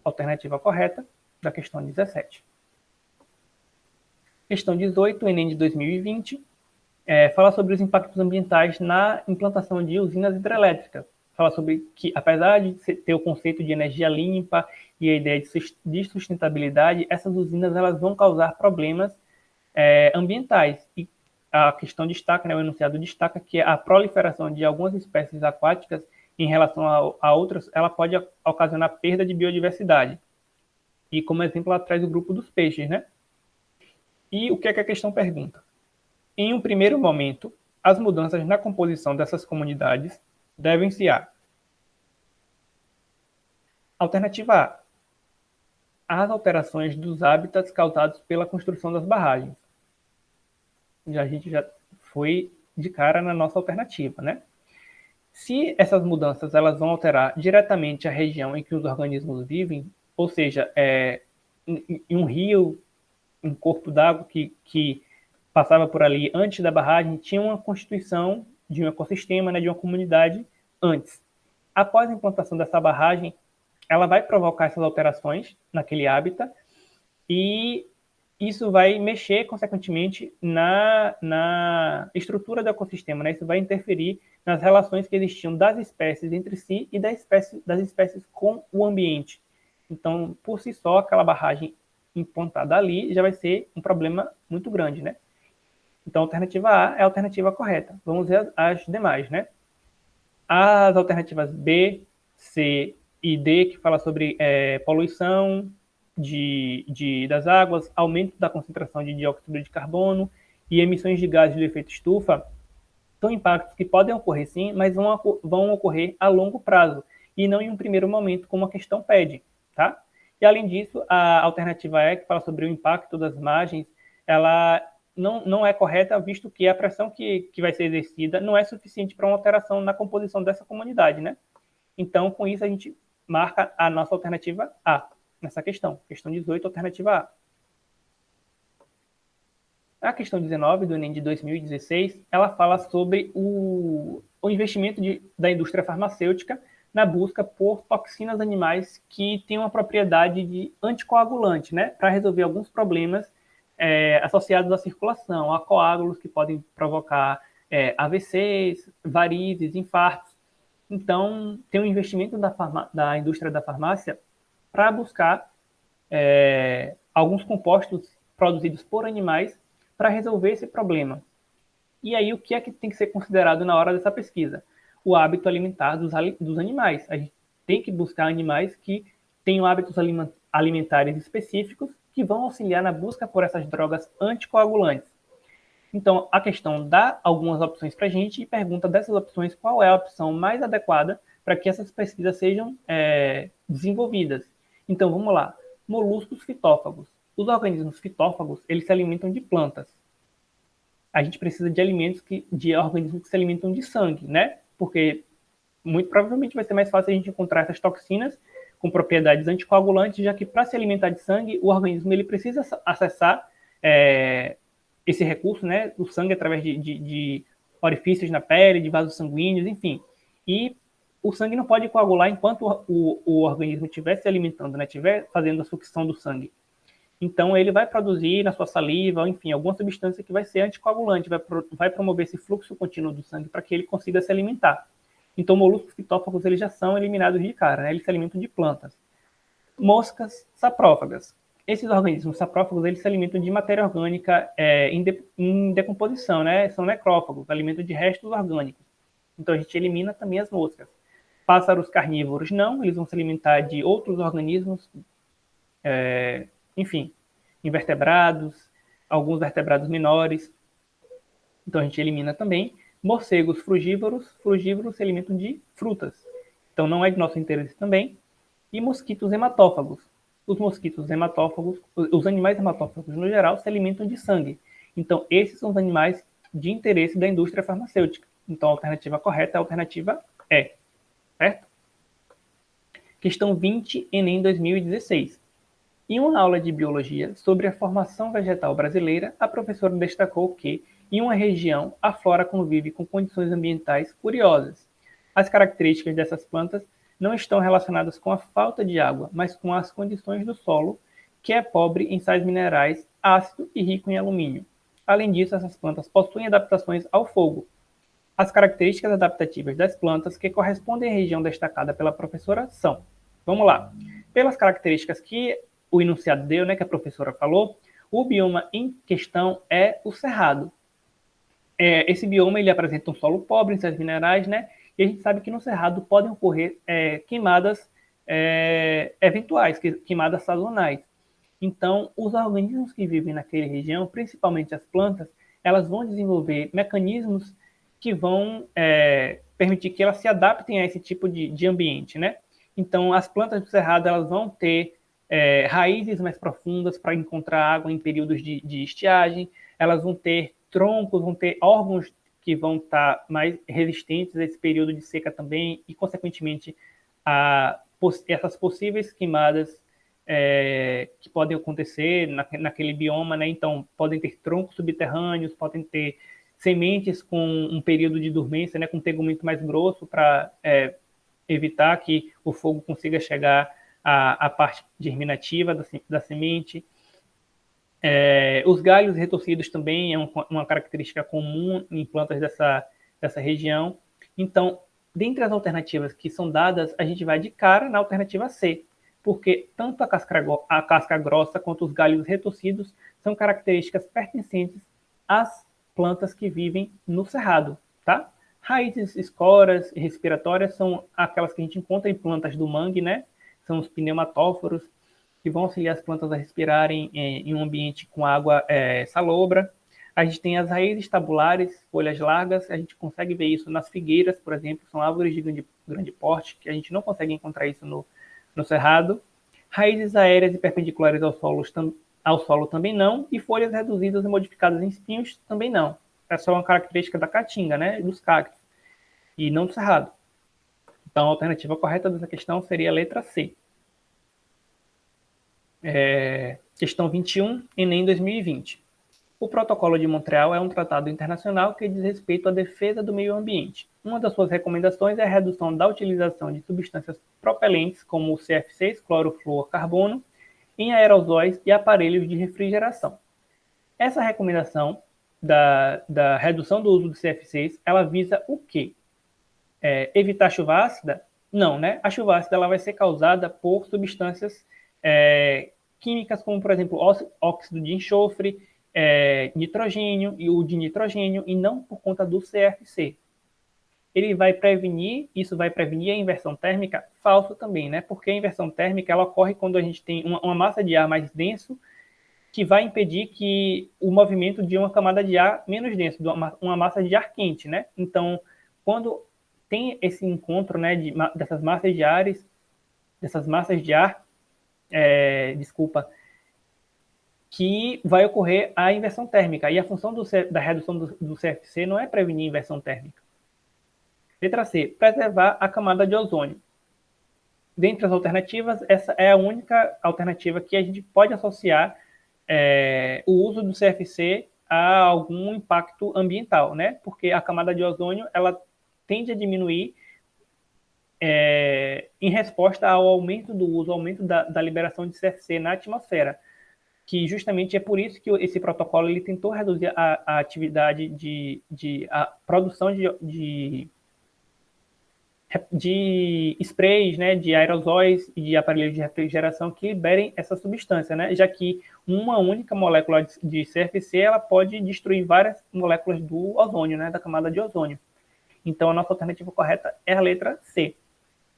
alternativa correta da questão 17. Questão 18, Enem de 2020, fala sobre os impactos ambientais na implantação de usinas hidrelétricas. Fala sobre que, apesar de ter o conceito de energia limpa e a ideia de sustentabilidade, essas usinas elas vão causar problemas ambientais. E a questão destaca, o enunciado destaca que a proliferação de algumas espécies aquáticas em relação a outras, ela pode ocasionar perda de biodiversidade. E como exemplo, ela traz o grupo dos peixes, né? E o que é que a questão pergunta? Em um primeiro momento, as mudanças na composição dessas comunidades devem-se a: alternativa A, as alterações dos hábitats causados pela construção das barragens. A gente já foi de cara na nossa alternativa, né? Se essas mudanças elas vão alterar diretamente a região em que os organismos vivem, ou seja, em um rio, um corpo d'água que passava por ali antes da barragem, tinha uma constituição de um ecossistema, né, de uma comunidade antes. Após a implantação dessa barragem, ela vai provocar essas alterações naquele hábitat e isso vai mexer, consequentemente, na estrutura do ecossistema, né? Isso vai interferir nas relações que existiam das espécies entre si e das espécies com o ambiente. Então, por si só, aquela barragem implantada ali já vai ser um problema muito grande, né? Então, a alternativa A é a alternativa correta. Vamos ver as demais, né? As alternativas B, C e D, que fala sobre poluição das águas, aumento da concentração de dióxido de carbono e emissões de gases de efeito estufa, são impactos que podem ocorrer sim, mas vão ocorrer a longo prazo e não em um primeiro momento, como a questão pede, tá? E além disso, a alternativa E, que fala sobre o impacto das margens, ela não é correta, visto que a pressão que vai ser exercida não é suficiente para uma alteração na composição dessa comunidade, né? Então, com isso, a gente marca a nossa alternativa A nessa questão. Questão 18, alternativa A. A questão 19 do Enem de 2016, ela fala sobre o investimento da indústria farmacêutica na busca por toxinas animais que têm uma propriedade de anticoagulante, né? Para resolver alguns problemas associados à circulação, a coágulos que podem provocar AVCs, varizes, infartos. Então, tem um investimento da indústria da farmácia para buscar alguns compostos produzidos por animais para resolver esse problema. E aí, o que é que tem que ser considerado na hora dessa pesquisa? O hábito alimentar dos animais. A gente tem que buscar animais que tenham hábitos alimentares específicos que vão auxiliar na busca por essas drogas anticoagulantes. Então, a questão dá algumas opções para a gente e pergunta dessas opções qual é a opção mais adequada para que essas pesquisas sejam desenvolvidas. Então, vamos lá. Moluscos fitófagos. Os organismos fitófagos, eles se alimentam de plantas. A gente precisa de organismos que se alimentam de sangue, né? Porque muito provavelmente vai ser mais fácil a gente encontrar essas toxinas com propriedades anticoagulantes, já que para se alimentar de sangue, o organismo ele precisa acessar esse recurso, né, do sangue através de orifícios na pele, de vasos sanguíneos, enfim. E o sangue não pode coagular enquanto o organismo estiver se alimentando, né, estiver fazendo a sucção do sangue. Então, ele vai produzir na sua saliva, enfim, alguma substância que vai ser anticoagulante, vai promover esse fluxo contínuo do sangue para que ele consiga se alimentar. Então, moluscos fitófagos eles já são eliminados de cara, né? Eles se alimentam de plantas. Moscas saprófagas. Esses organismos saprófagos eles se alimentam de matéria orgânica em decomposição, né? São necrófagos, alimentam de restos orgânicos. Então, a gente elimina também as moscas. Pássaros carnívoros não, eles vão se alimentar de outros organismos, enfim, invertebrados, alguns vertebrados menores. Então a gente elimina também. Morcegos frugívoros se alimentam de frutas. Então não é de nosso interesse também. E mosquitos hematófagos. Os mosquitos hematófagos, os animais hematófagos no geral, se alimentam de sangue. Então esses são os animais de interesse da indústria farmacêutica. Então a alternativa correta é a alternativa E. Certo? Questão 20, Enem 2016. Em uma aula de biologia sobre a formação vegetal brasileira, a professora destacou que, em uma região, a flora convive com condições ambientais curiosas. As características dessas plantas não estão relacionadas com a falta de água, mas com as condições do solo, que é pobre em sais minerais, ácido e rico em alumínio. Além disso, essas plantas possuem adaptações ao fogo. As características adaptativas das plantas que correspondem à região destacada pela professora são, vamos lá, pelas características que o enunciado deu, né, que a professora falou, o bioma em questão é o cerrado. Esse bioma ele apresenta um solo pobre em sais minerais, né, e a gente sabe que no cerrado podem ocorrer queimadas eventuais, queimadas sazonais. Então, os organismos que vivem naquela região, principalmente as plantas, elas vão desenvolver mecanismos que vão permitir que elas se adaptem a esse tipo de ambiente, né? Então, as plantas do cerrado elas vão ter raízes mais profundas para encontrar água em períodos de estiagem, elas vão ter troncos, vão ter órgãos que vão estar mais resistentes a esse período de seca também e, consequentemente, essas possíveis queimadas que podem acontecer naquele bioma, né? Então, podem ter troncos subterrâneos, podem ter sementes com um período de dormência, né? Com um tegumento mais grosso para evitar que o fogo consiga chegar à parte germinativa da semente. Os galhos retorcidos também é uma característica comum em plantas dessa região. Então, dentre as alternativas que são dadas, a gente vai de cara na alternativa C, porque tanto a casca grossa quanto os galhos retorcidos são características pertencentes às plantas que vivem no cerrado, tá? Raízes, esporas e respiratórias são aquelas que a gente encontra em plantas do mangue, né? São os pneumatóforos, que vão auxiliar as plantas a respirarem em um ambiente com água salobra. A gente tem as raízes tabulares, folhas largas, a gente consegue ver isso nas figueiras, por exemplo, são árvores de grande porte, que a gente não consegue encontrar isso no cerrado. Raízes aéreas e perpendiculares ao solo também não, e folhas reduzidas e modificadas em espinhos também não. Essa é uma característica da caatinga, né, dos cactos, e não do cerrado. Então, a alternativa correta dessa questão seria a letra C. Questão 21, Enem 2020. O Protocolo de Montreal é um tratado internacional que diz respeito à defesa do meio ambiente. Uma das suas recomendações é a redução da utilização de substâncias propelentes, como o CFCs, clorofluorcarbono, em aerosóis e aparelhos de refrigeração. Essa recomendação da redução do uso de CFCs, ela visa o quê? Evitar a chuva ácida? Não, né? A chuva ácida ela vai ser causada por substâncias químicas, como, por exemplo, óxido de enxofre, nitrogênio e o de nitrogênio, e não por conta do CFC. Isso vai prevenir a inversão térmica? Falso também, né? Porque a inversão térmica ela ocorre quando a gente tem uma massa de ar mais denso, que vai impedir que o movimento de uma camada de ar menos denso, de uma massa de ar quente, né? Então, quando tem esse encontro, né, dessas massas de ar, que vai ocorrer a inversão térmica. E a função da redução do CFC não é prevenir inversão térmica. Letra C, preservar a camada de ozônio. Dentre as alternativas, essa é a única alternativa que a gente pode associar o uso do CFC a algum impacto ambiental, né? Porque a camada de ozônio ela tende a diminuir em resposta ao aumento do uso, ao aumento da liberação de CFC na atmosfera, que justamente é por isso que esse protocolo ele tentou reduzir a atividade a produção de sprays, né, de aerosóis e de aparelhos de refrigeração que liberem essa substância, né, já que uma única molécula de CFC ela pode destruir várias moléculas do ozônio, né, da camada de ozônio. Então, a nossa alternativa correta é a letra C.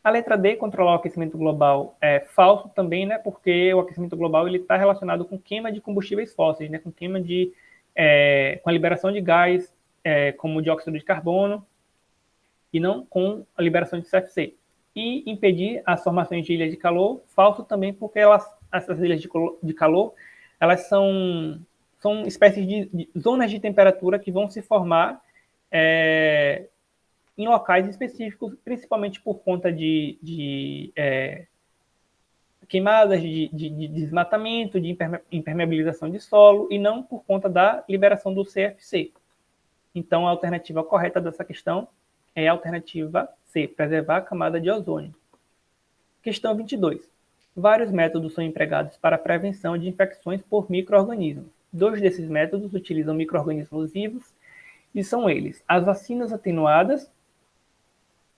A letra D, controlar o aquecimento global, é falso também, né, porque o aquecimento global está relacionado com queima de combustíveis fósseis, né, com queima com a liberação de gás, como dióxido de carbono, e não com a liberação de CFC. E impedir as formações de ilhas de calor, falso também, porque essas ilhas de calor, elas são espécies de zonas de temperatura que vão se formar em locais específicos, principalmente por conta de queimadas, de desmatamento, de impermeabilização de solo, e não por conta da liberação do CFC. Então, a alternativa correta dessa questão é a alternativa C, preservar a camada de ozônio. Questão 22. Vários métodos são empregados para a prevenção de infecções por micro-organismos. Dois desses métodos utilizam micro-organismos vivos e são eles: as vacinas atenuadas,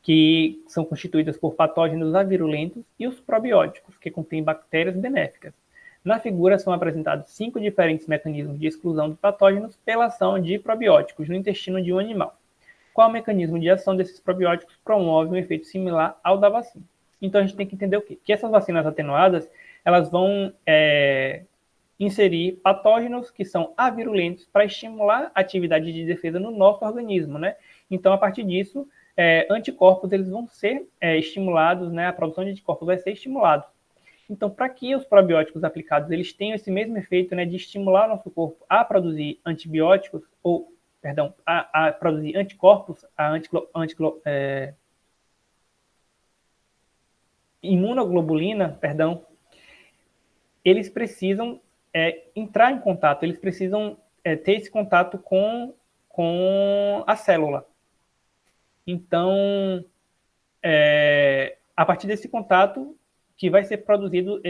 que são constituídas por patógenos avirulentos, e os probióticos, que contêm bactérias benéficas. Na figura são apresentados 5 diferentes mecanismos de exclusão de patógenos pela ação de probióticos no intestino de um animal. Qual mecanismo de ação desses probióticos promove um efeito similar ao da vacina? Então, a gente tem que entender o quê? Que essas vacinas atenuadas, elas vão inserir patógenos que são avirulentos para estimular a atividade de defesa no nosso organismo, né? Então, a partir disso, anticorpos eles vão ser estimulados, né? A produção de anticorpos vai ser estimulada. Então, para que os probióticos aplicados eles tenham esse mesmo efeito, né, de estimular o nosso corpo a produzir antibióticos, a produzir anticorpos, imunoglobulina, eles precisam entrar em contato, eles precisam ter esse contato com a célula. Então, a partir desse contato que vai ser produzido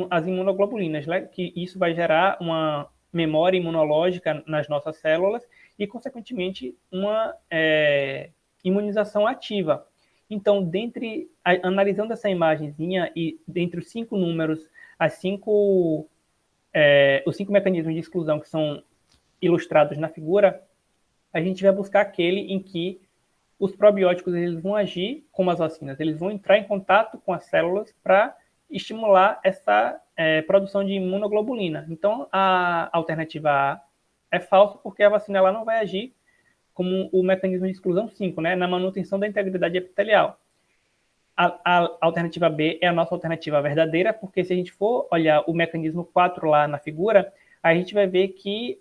as imunoglobulinas, né? Que isso vai gerar uma memória imunológica nas nossas células e, consequentemente, uma imunização ativa. Então, analisando essa imagenzinha e dentre os 5 números, os 5 mecanismos de exclusão que são ilustrados na figura, a gente vai buscar aquele em que os probióticos eles vão agir como as vacinas, eles vão entrar em contato com as células para estimular essa produção de imunoglobulina. Então, a alternativa A é falsa, porque a vacina ela não vai agir como o mecanismo de exclusão 5, né, na manutenção da integridade epitelial. A alternativa B é a nossa alternativa verdadeira, porque se a gente for olhar o mecanismo 4 lá na figura, a gente vai ver que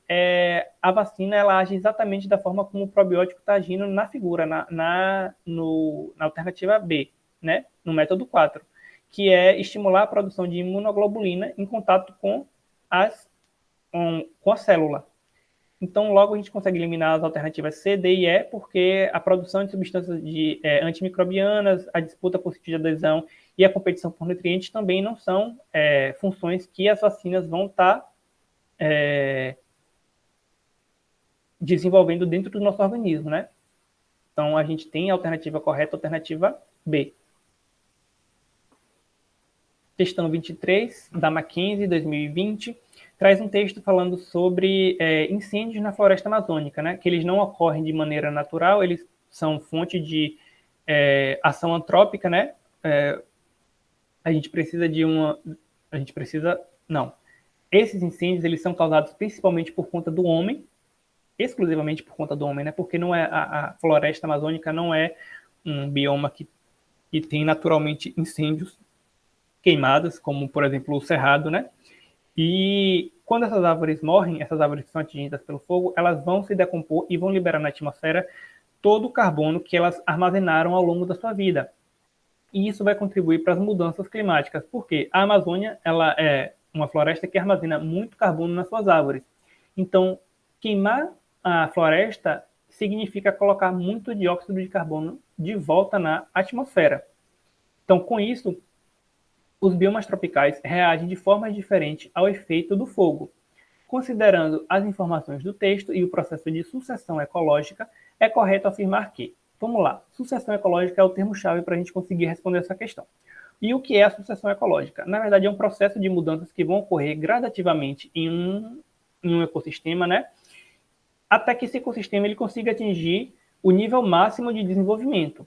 a vacina ela age exatamente da forma como o probiótico está agindo na figura, na alternativa B, né? No método 4, que é estimular a produção de imunoglobulina em contato com a célula. Então, logo a gente consegue eliminar as alternativas C, D e E, porque a produção de substâncias antimicrobianas, a disputa por sítio de adesão e a competição por nutrientes também não são funções que as vacinas vão estar desenvolvendo dentro do nosso organismo, né? Então, a gente tem a alternativa correta, a alternativa B. Questão 23, da Mackenzie, 2020, traz um texto falando sobre incêndios na floresta amazônica, né? Que eles não ocorrem de maneira natural, eles são fonte de ação antrópica, né? Esses incêndios eles são causados principalmente por conta do homem, exclusivamente por conta do homem, né? Porque não a floresta amazônica não é um bioma que tem naturalmente incêndios, queimadas, como por exemplo o cerrado, né? E quando essas árvores morrem, essas árvores que são atingidas pelo fogo, elas vão se decompor e vão liberar na atmosfera todo o carbono que elas armazenaram ao longo da sua vida. E isso vai contribuir para as mudanças climáticas, porque a Amazônia ela é uma floresta que armazena muito carbono nas suas árvores. Então, queimar a floresta significa colocar muito dióxido de carbono de volta na atmosfera. Então, com isso, os biomas tropicais reagem de forma diferente ao efeito do fogo. Considerando as informações do texto e o processo de sucessão ecológica, é correto afirmar que Vamos lá. Sucessão ecológica é o termo-chave para a gente conseguir responder essa questão. E o que é a sucessão ecológica? Na verdade, é um processo de mudanças que vão ocorrer gradativamente em um ecossistema, né? Até que esse ecossistema ele consiga atingir o nível máximo de desenvolvimento.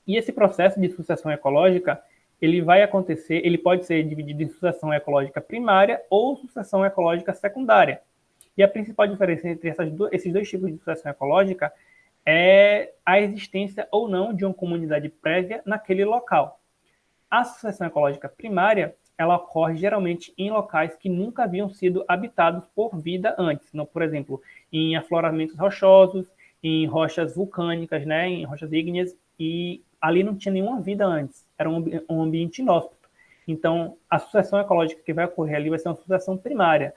E esse processo de sucessão ecológica, ele vai acontecer, ele pode ser dividido em sucessão ecológica primária ou sucessão ecológica secundária. E a principal diferença entre esses dois tipos de sucessão ecológica é a existência ou não de uma comunidade prévia naquele local. A sucessão ecológica primária, ela ocorre geralmente em locais que nunca haviam sido habitados por vida antes. Então, por exemplo, em afloramentos rochosos, em rochas vulcânicas, né, em rochas ígneas, e ali não tinha nenhuma vida antes. Era um ambiente inóspito. Então, a sucessão ecológica que vai ocorrer ali vai ser uma sucessão primária.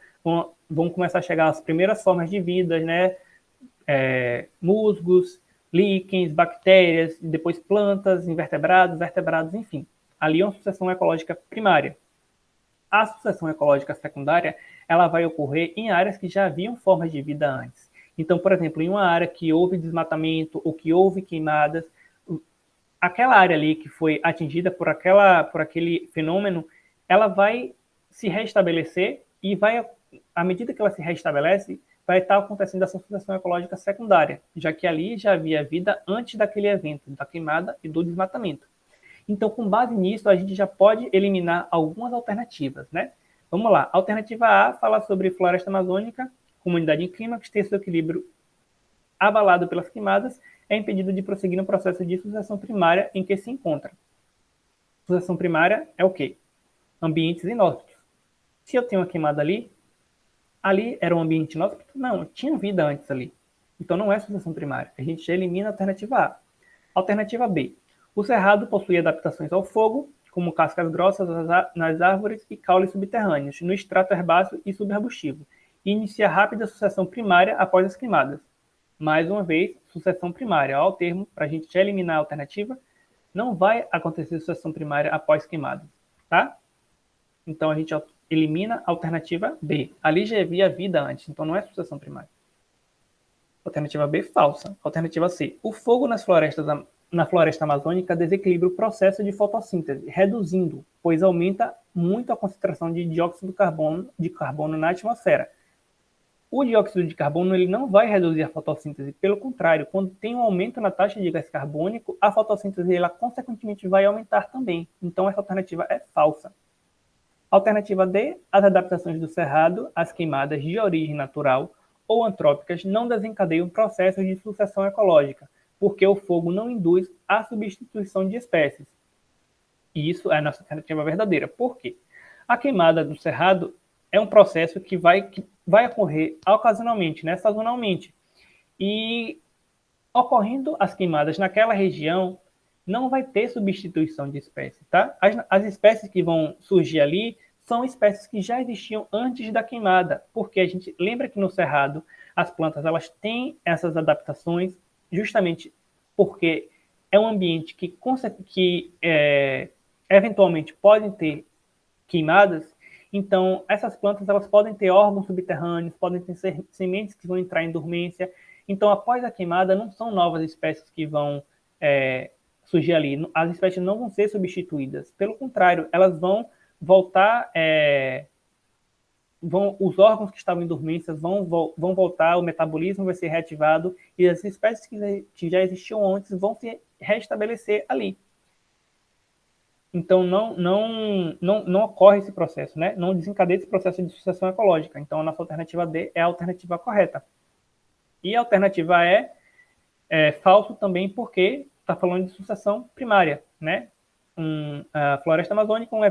Vão começar a chegar as primeiras formas de vida, né, musgos, líquens, bactérias, depois plantas, invertebrados, vertebrados, enfim. Ali é uma sucessão ecológica primária. A sucessão ecológica secundária, ela vai ocorrer em áreas que já haviam formas de vida antes. Então, por exemplo, em uma área que houve desmatamento ou que houve queimadas, aquela área ali que foi atingida por aquele fenômeno, ela vai se restabelecer e vai, à medida que ela se restabelece, vai estar acontecendo essa sucessão ecológica secundária, já que ali já havia vida antes daquele evento, da queimada e do desmatamento. Então, com base nisso, a gente já pode eliminar algumas alternativas, né? Vamos lá. Alternativa A fala sobre floresta amazônica, comunidade em clima que tem seu equilíbrio abalado pelas queimadas, é impedido de prosseguir no processo de sucessão primária em que se encontra. Sucessão primária é o quê? Ambientes inóspitos. Se eu tenho uma queimada ali era um ambiente inóspito? Não, tinha vida antes ali. Então não é sucessão primária. A gente já elimina a alternativa A. Alternativa B. O cerrado possui adaptações ao fogo, como cascas grossas nas árvores e caules subterrâneos, no extrato herbáceo e subarbustivo, e inicia rápida sucessão primária após as queimadas. Mais uma vez, sucessão primária. Ao termo, para a gente já eliminar a alternativa, não vai acontecer sucessão primária após queimada, tá? Então a gente elimina a alternativa B. Ali já havia vida antes, então não é sucessão primária. Alternativa B, falsa. Alternativa C. O fogo na floresta amazônica desequilibra o processo de fotossíntese, reduzindo, pois aumenta muito a concentração de dióxido de carbono na atmosfera. O dióxido de carbono ele não vai reduzir a fotossíntese, pelo contrário, quando tem um aumento na taxa de gás carbônico, a fotossíntese ela consequentemente vai aumentar também. Então essa alternativa é falsa. Alternativa D, as adaptações do cerrado às queimadas de origem natural ou antrópicas não desencadeiam processos de sucessão ecológica, porque o fogo não induz a substituição de espécies. E isso é a nossa alternativa verdadeira. Por quê? A queimada do cerrado é um processo que vai ocorrer ocasionalmente, né, sazonalmente. E ocorrendo as queimadas naquela região, não vai ter substituição de espécie, tá? As espécies que vão surgir ali são espécies que já existiam antes da queimada, porque a gente lembra que no cerrado as plantas elas têm essas adaptações justamente porque é um ambiente que eventualmente podem ter queimadas. Então essas plantas elas podem ter órgãos subterrâneos, podem ter sementes que vão entrar em dormência. Então após a queimada não são novas espécies que vão surgir ali. As espécies não vão ser substituídas. Pelo contrário, elas vão voltar, os órgãos que estavam em dormência vão voltar, o metabolismo vai ser reativado e as espécies que já existiam antes vão se restabelecer ali. Então, não ocorre esse processo, né? Não desencadeia esse processo de sucessão ecológica. Então, a nossa alternativa D é a alternativa correta. E a alternativa E é falso também porque está falando de sucessão primária, né? A floresta amazônica é um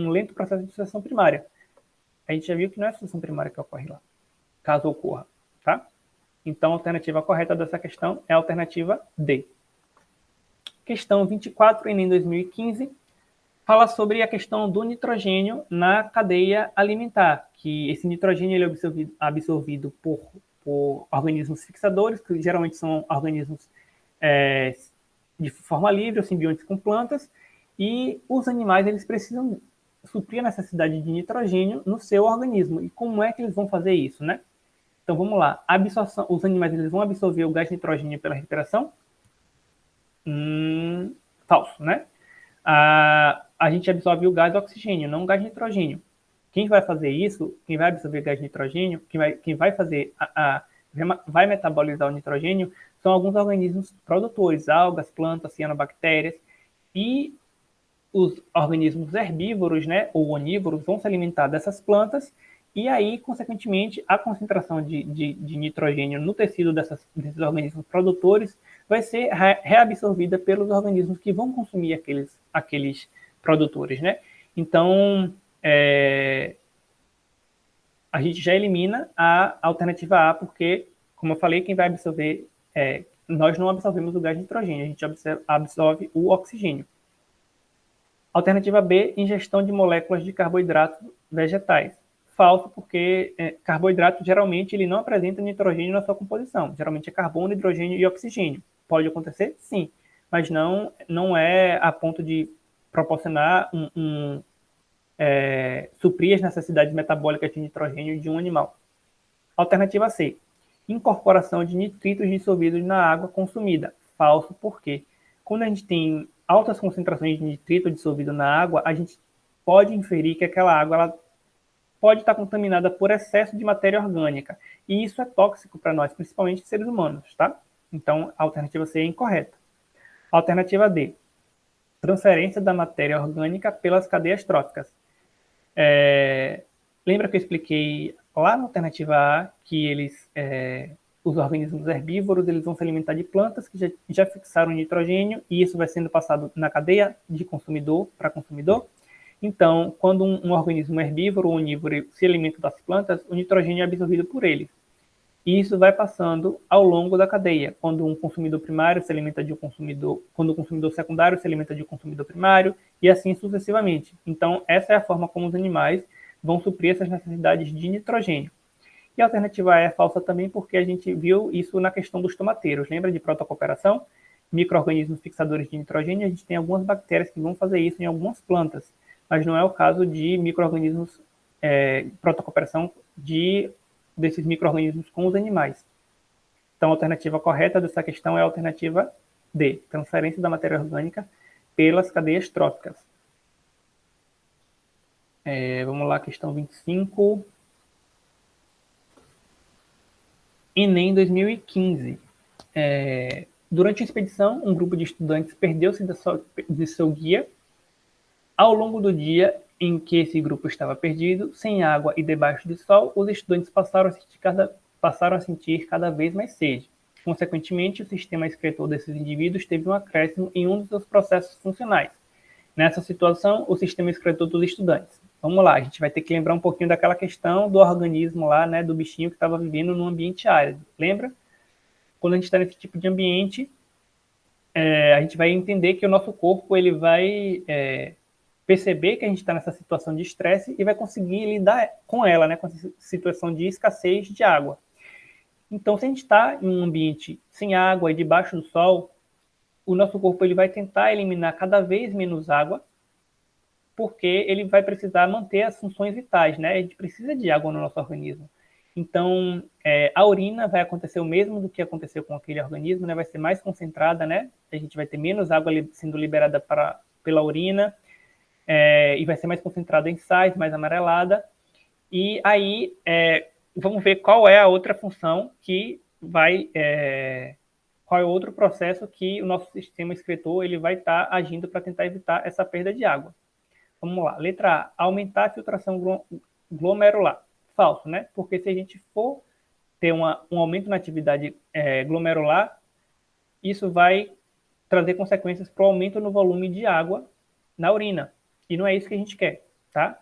lento processo de sucessão primária. A gente já viu que não é a sucessão primária que ocorre lá, caso ocorra, tá? Então, a alternativa correta dessa questão é a alternativa D. Questão 24, Enem 2015, fala sobre a questão do nitrogênio na cadeia alimentar, que esse nitrogênio ele é absorvido por organismos fixadores, que geralmente são organismos de forma livre ou simbiontes com plantas, e os animais eles precisam suprir a necessidade de nitrogênio no seu organismo. E como é que eles vão fazer isso, né? Então, vamos lá. A absorção, os animais eles vão absorver o gás nitrogênio pela respiração? Falso, né? A gente absorve o gás oxigênio, não o gás nitrogênio. Quem vai fazer isso, quem vai absorver gás nitrogênio, quem vai fazer vai metabolizar o nitrogênio, são alguns organismos produtores, algas, plantas, cianobactérias, e os organismos herbívoros, né, ou onívoros, vão se alimentar dessas plantas, e aí, consequentemente, a concentração de nitrogênio no tecido desses organismos produtores vai ser reabsorvida pelos organismos que vão consumir aqueles produtores, né? Então, a gente já elimina a alternativa A, porque, como eu falei, quem vai absorver, nós não absorvemos o gás nitrogênio, a gente absorve o oxigênio. Alternativa B, ingestão de moléculas de carboidratos vegetais. Falso, porque carboidrato geralmente ele não apresenta nitrogênio na sua composição. Geralmente é carbono, hidrogênio e oxigênio. Pode acontecer? Sim, mas não é a ponto de proporcionar suprir as necessidades metabólicas de nitrogênio de um animal. Alternativa C, incorporação de nitritos dissolvidos na água consumida. Falso, porque quando a gente tem altas concentrações de nitrito dissolvido na água, a gente pode inferir que aquela água ela pode estar contaminada por excesso de matéria orgânica. E isso é tóxico para nós, principalmente seres humanos, tá? Então, a alternativa C é incorreta. Alternativa D, transferência da matéria orgânica pelas cadeias tróficas. Lembra que eu expliquei lá na alternativa A que os organismos herbívoros eles vão se alimentar de plantas que já fixaram nitrogênio e isso vai sendo passado na cadeia de consumidor para consumidor? Então, quando um organismo herbívoro ou onívoro se alimenta das plantas, o nitrogênio é absorvido por ele. E isso vai passando ao longo da cadeia. Quando um consumidor primário se alimenta de um consumidor, quando o consumidor secundário se alimenta de um consumidor primário, e assim sucessivamente. Então, essa é a forma como os animais vão suprir essas necessidades de nitrogênio. E a alternativa A é falsa também porque a gente viu isso na questão dos tomateiros. Lembra de protocooperação? Micro-organismos fixadores de nitrogênio, a gente tem algumas bactérias que vão fazer isso em algumas plantas, mas não é o caso de micro-organismos protocooperação desses micro-organismos com os animais. Então, a alternativa correta dessa questão é a alternativa D, transferência da matéria orgânica pelas cadeias tróficas. Vamos lá, questão 25. Enem 2015. Durante a expedição, um grupo de estudantes perdeu-se de seu guia. Ao longo do dia em que esse grupo estava perdido, sem água e debaixo do sol, os estudantes passaram a sentir cada vez mais sede. Consequentemente, o sistema excretor desses indivíduos teve um acréscimo em um dos seus processos funcionais. Nessa situação, o sistema excretor dos estudantes. Vamos lá, a gente vai ter que lembrar um pouquinho daquela questão do organismo lá, né, do bichinho que estava vivendo num ambiente árido. Lembra? Quando a gente está nesse tipo de ambiente, a gente vai entender que o nosso corpo ele vai perceber que a gente está nessa situação de estresse e vai conseguir lidar com ela, né, com essa situação de escassez de água. Então, se a gente está em um ambiente sem água e debaixo do sol, o nosso corpo ele vai tentar eliminar cada vez menos água, porque ele vai precisar manter as funções vitais, né? A gente precisa de água no nosso organismo. Então, a urina vai acontecer o mesmo do que aconteceu com aquele organismo, né? Vai ser mais concentrada, né? A gente vai ter menos água sendo liberada pela urina, e vai ser mais concentrada em sais, mais amarelada. E aí, vamos ver qual é a outra função que vai... qual é o outro processo que o nosso sistema excretor ele vai estar agindo para tentar evitar essa perda de água. Vamos lá. Letra A, aumentar a filtração glomerular. Falso, né? Porque se a gente for ter um aumento na atividade glomerular, isso vai trazer consequências para o aumento no volume de água na urina. E não é isso que a gente quer, tá?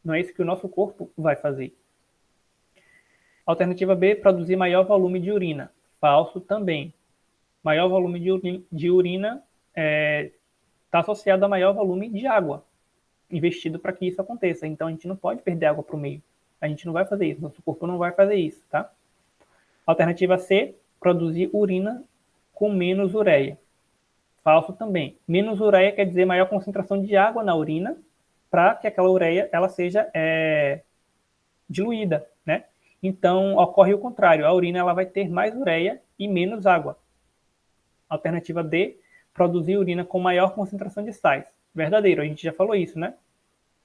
Não é isso que o nosso corpo vai fazer. Alternativa B, produzir maior volume de urina. Falso também. Maior volume de urina está associado a maior volume de água investido para que isso aconteça. Então, a gente não pode perder água para o meio. A gente não vai fazer isso. Nosso corpo não vai fazer isso, tá? Alternativa C, produzir urina com menos ureia. Falso também. Menos ureia quer dizer maior concentração de água na urina para que aquela ureia ela seja diluída, né? Então, ocorre o contrário, a urina ela vai ter mais ureia e menos água. Alternativa D, produzir urina com maior concentração de sais. Verdadeiro, a gente já falou isso, né?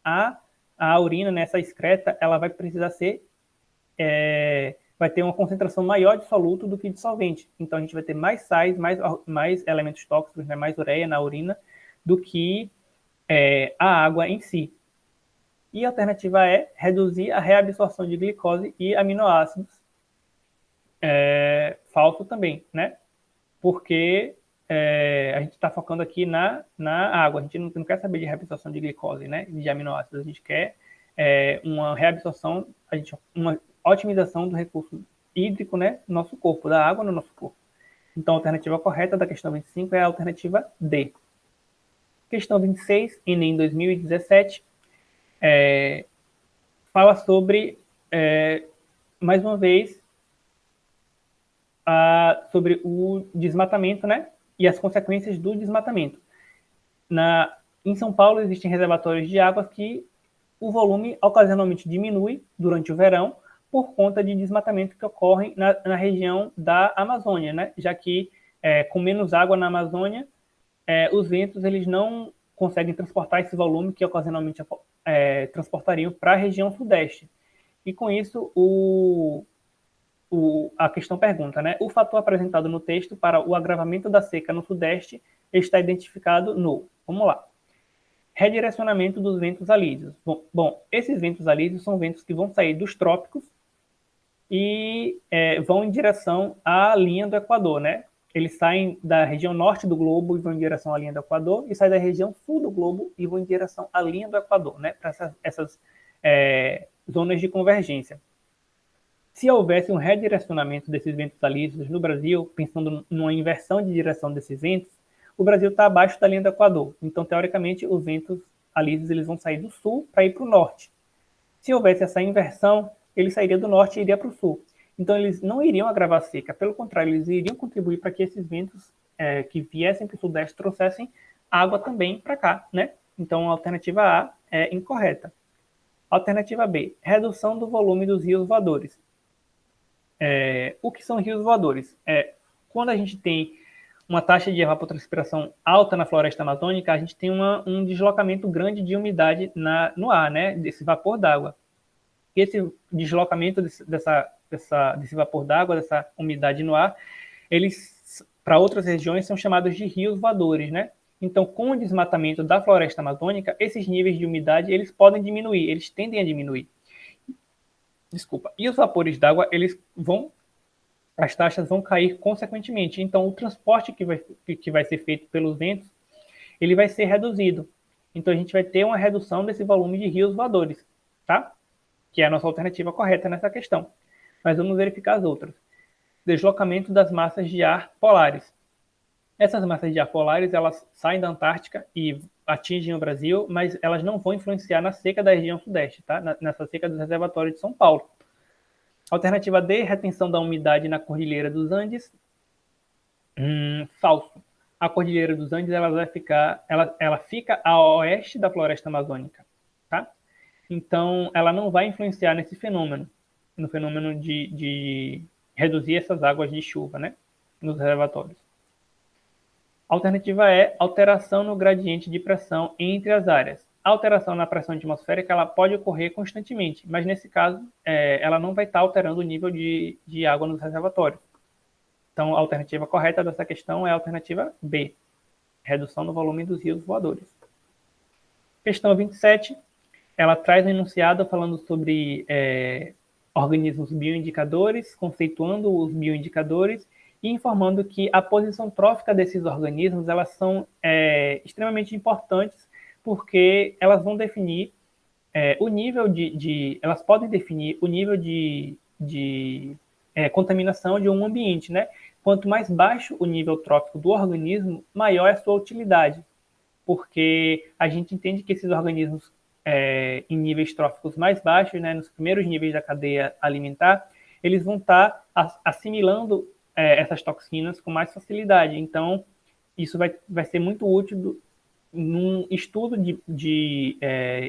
A urina nessa excreta, ela vai precisar ser, vai ter uma concentração maior de soluto do que de solvente. Então, a gente vai ter mais sais, mais elementos tóxicos, né, mais ureia na urina do que a água em si. E a alternativa é reduzir a reabsorção de glicose e aminoácidos. Falso também, né? Porque a gente está focando aqui na água. A gente não quer saber de reabsorção de glicose, né? De aminoácidos. A gente quer uma reabsorção, uma otimização do recurso hídrico, né? No nosso corpo, da água no nosso corpo. Então, a alternativa correta da questão 25 é a alternativa D. Questão 26, Enem 2017, fala sobre, mais uma vez, sobre o desmatamento, né? E as consequências do desmatamento. Em São Paulo, existem reservatórios de águas que o volume ocasionalmente diminui durante o verão por conta de desmatamento que ocorre na região da Amazônia, né? Já que com menos água na Amazônia, os ventos eles não conseguem transportar esse volume que ocasionalmente transportariam para a região sudeste. E com isso, a questão pergunta, né? O fator apresentado no texto para o agravamento da seca no sudeste está identificado no... Vamos lá. Redirecionamento dos ventos alísios. Bom, esses ventos alísios são ventos que vão sair dos trópicos e vão em direção à linha do Equador, né? Eles saem da região norte do globo e vão em direção à linha do Equador, e saem da região sul do globo e vão em direção à linha do Equador, né? Para essas zonas de convergência. Se houvesse um redirecionamento desses ventos alísios no Brasil, pensando numa inversão de direção desses ventos, o Brasil está abaixo da linha do Equador. Então, teoricamente, os ventos alísios eles vão sair do sul para ir para o norte. Se houvesse essa inversão, ele sairia do norte e iria para o sul. Então, eles não iriam agravar a seca. Pelo contrário, eles iriam contribuir para que esses ventos que viessem para o sudeste trouxessem água também para cá, né? Então, a alternativa A é incorreta. Alternativa B, redução do volume dos rios voadores. O que são rios voadores? Quando a gente tem uma taxa de evapotranspiração alta na floresta amazônica, a gente tem um deslocamento grande de umidade no ar, né? Desse vapor d'água. Esse deslocamento desse vapor d'água, dessa umidade no ar, eles, para outras regiões, são chamados de rios voadores, né? Então, com o desmatamento da floresta amazônica, esses níveis de umidade, eles podem diminuir, eles tendem a diminuir. Desculpa. E os vapores d'água, as taxas vão cair consequentemente. Então, o transporte que vai ser feito pelos ventos, ele vai ser reduzido. Então, a gente vai ter uma redução desse volume de rios voadores, tá? Que é a nossa alternativa correta nessa questão. Mas vamos verificar as outras. Deslocamento das massas de ar polares. Essas massas de ar polares, elas saem da Antártica e atingem o Brasil, mas elas não vão influenciar na seca da região sudeste, tá? Nessa seca dos reservatórios de São Paulo. Alternativa D, retenção da umidade na Cordilheira dos Andes. Falso. A Cordilheira dos Andes ela fica a oeste da floresta amazônica, tá? Então, ela não vai influenciar nesse fenômeno, no fenômeno de reduzir essas águas de chuva, né, nos reservatórios. Alternativa E, alteração no gradiente de pressão entre as áreas. A alteração na pressão atmosférica ela pode ocorrer constantemente, mas nesse caso ela não vai estar alterando o nível de água nos reservatórios. Então, a alternativa correta dessa questão é a alternativa B, redução no volume dos rios voadores. Questão 27, ela traz um enunciado falando sobre organismos bioindicadores, conceituando os bioindicadores e informando que a posição trófica desses organismos elas são extremamente importantes porque elas vão definir o nível elas podem definir o nível de contaminação de um ambiente, né? Quanto mais baixo o nível trófico do organismo, maior é a sua utilidade, porque a gente entende que esses organismos em níveis tróficos mais baixos, né, nos primeiros níveis da cadeia alimentar, eles vão estar assimilando essas toxinas com mais facilidade. Então, isso vai ser muito útil num estudo de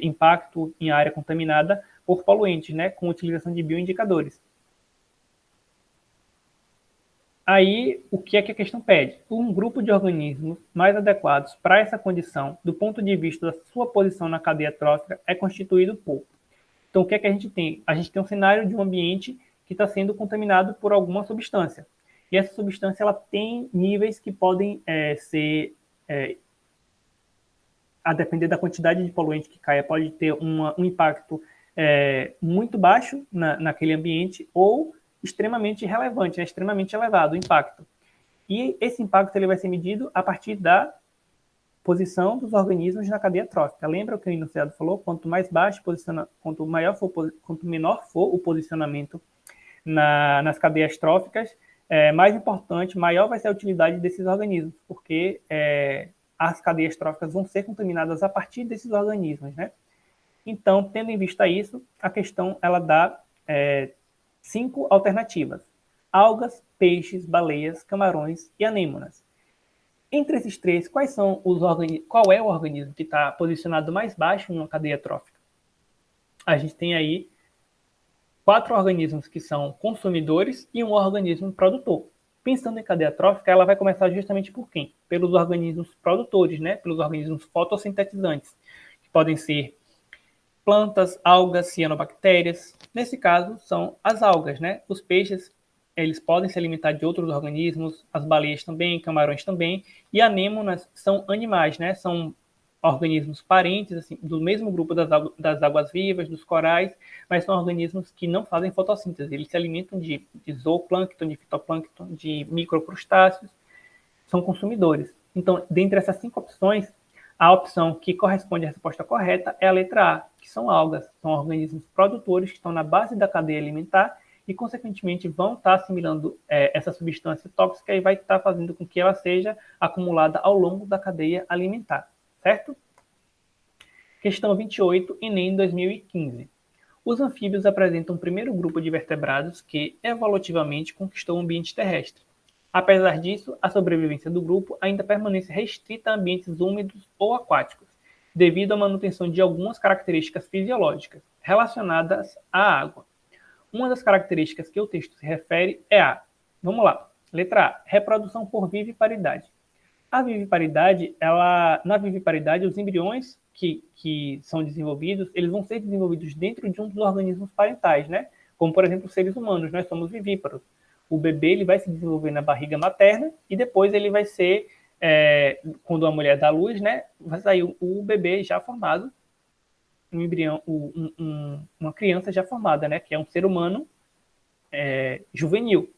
impacto em área contaminada por poluentes, né, com utilização de bioindicadores. Aí, o que é que a questão pede? Um grupo de organismos mais adequados para essa condição, do ponto de vista da sua posição na cadeia trófica, é constituído por. Então, o que é que a gente tem? A gente tem um cenário de um ambiente que está sendo contaminado por alguma substância. E essa substância ela tem níveis que podem ser, a depender da quantidade de poluente que caia, pode ter um impacto muito baixo naquele ambiente ou extremamente relevante, extremamente elevado o impacto. E esse impacto ele vai ser medido a partir da posição dos organismos na cadeia trófica. Lembra o que o enunciado falou? Quanto mais baixo quanto menor for o posicionamento nas cadeias tróficas, mais importante, maior vai ser a utilidade desses organismos, porque as cadeias tróficas vão ser contaminadas a partir desses organismos, né? Então, tendo em vista isso, a questão ela dá 5 alternativas: algas, peixes, baleias, camarões e anêmonas. Entre esses três, qual é o organismo que está posicionado mais baixo em uma cadeia trófica? A gente tem aí 4 organismos que são consumidores e um organismo produtor. Pensando em cadeia trófica, ela vai começar justamente por quem? Pelos organismos produtores, né? Pelos organismos fotossintetizantes, que podem ser plantas, algas, cianobactérias. Nesse caso, são as algas, né? Os peixes, eles podem se alimentar de outros organismos, as baleias também, camarões também, e anêmonas são animais, né? São organismos parentes, assim, do mesmo grupo das águas-vivas, dos corais, mas são organismos que não fazem fotossíntese. Eles se alimentam de zooplâncton, de fitoplâncton, de microcrustáceos, são consumidores. Então, dentre essas 5 opções, a opção que corresponde à resposta correta é a letra A, que são algas. São organismos produtores que estão na base da cadeia alimentar e, consequentemente, vão estar assimilando essa substância tóxica e vai estar fazendo com que ela seja acumulada ao longo da cadeia alimentar. Certo? Questão 28, Enem 2015. Os anfíbios apresentam o primeiro grupo de vertebrados que, evolutivamente, conquistou o ambiente terrestre. Apesar disso, a sobrevivência do grupo ainda permanece restrita a ambientes úmidos ou aquáticos, devido à manutenção de algumas características fisiológicas relacionadas à água. Uma das características que o texto se refere é a, vamos lá, letra A, reprodução por viviparidade. A viviparidade, na viviparidade, os embriões que são desenvolvidos, eles vão ser desenvolvidos dentro de um dos organismos parentais, né? Como, por exemplo, os seres humanos, nós somos vivíparos. O bebê ele vai se desenvolver na barriga materna e depois ele vai ser, quando a mulher dá luz, né? Vai sair o bebê já formado, um embrião, uma criança já formada, né? Que é um ser humano juvenil.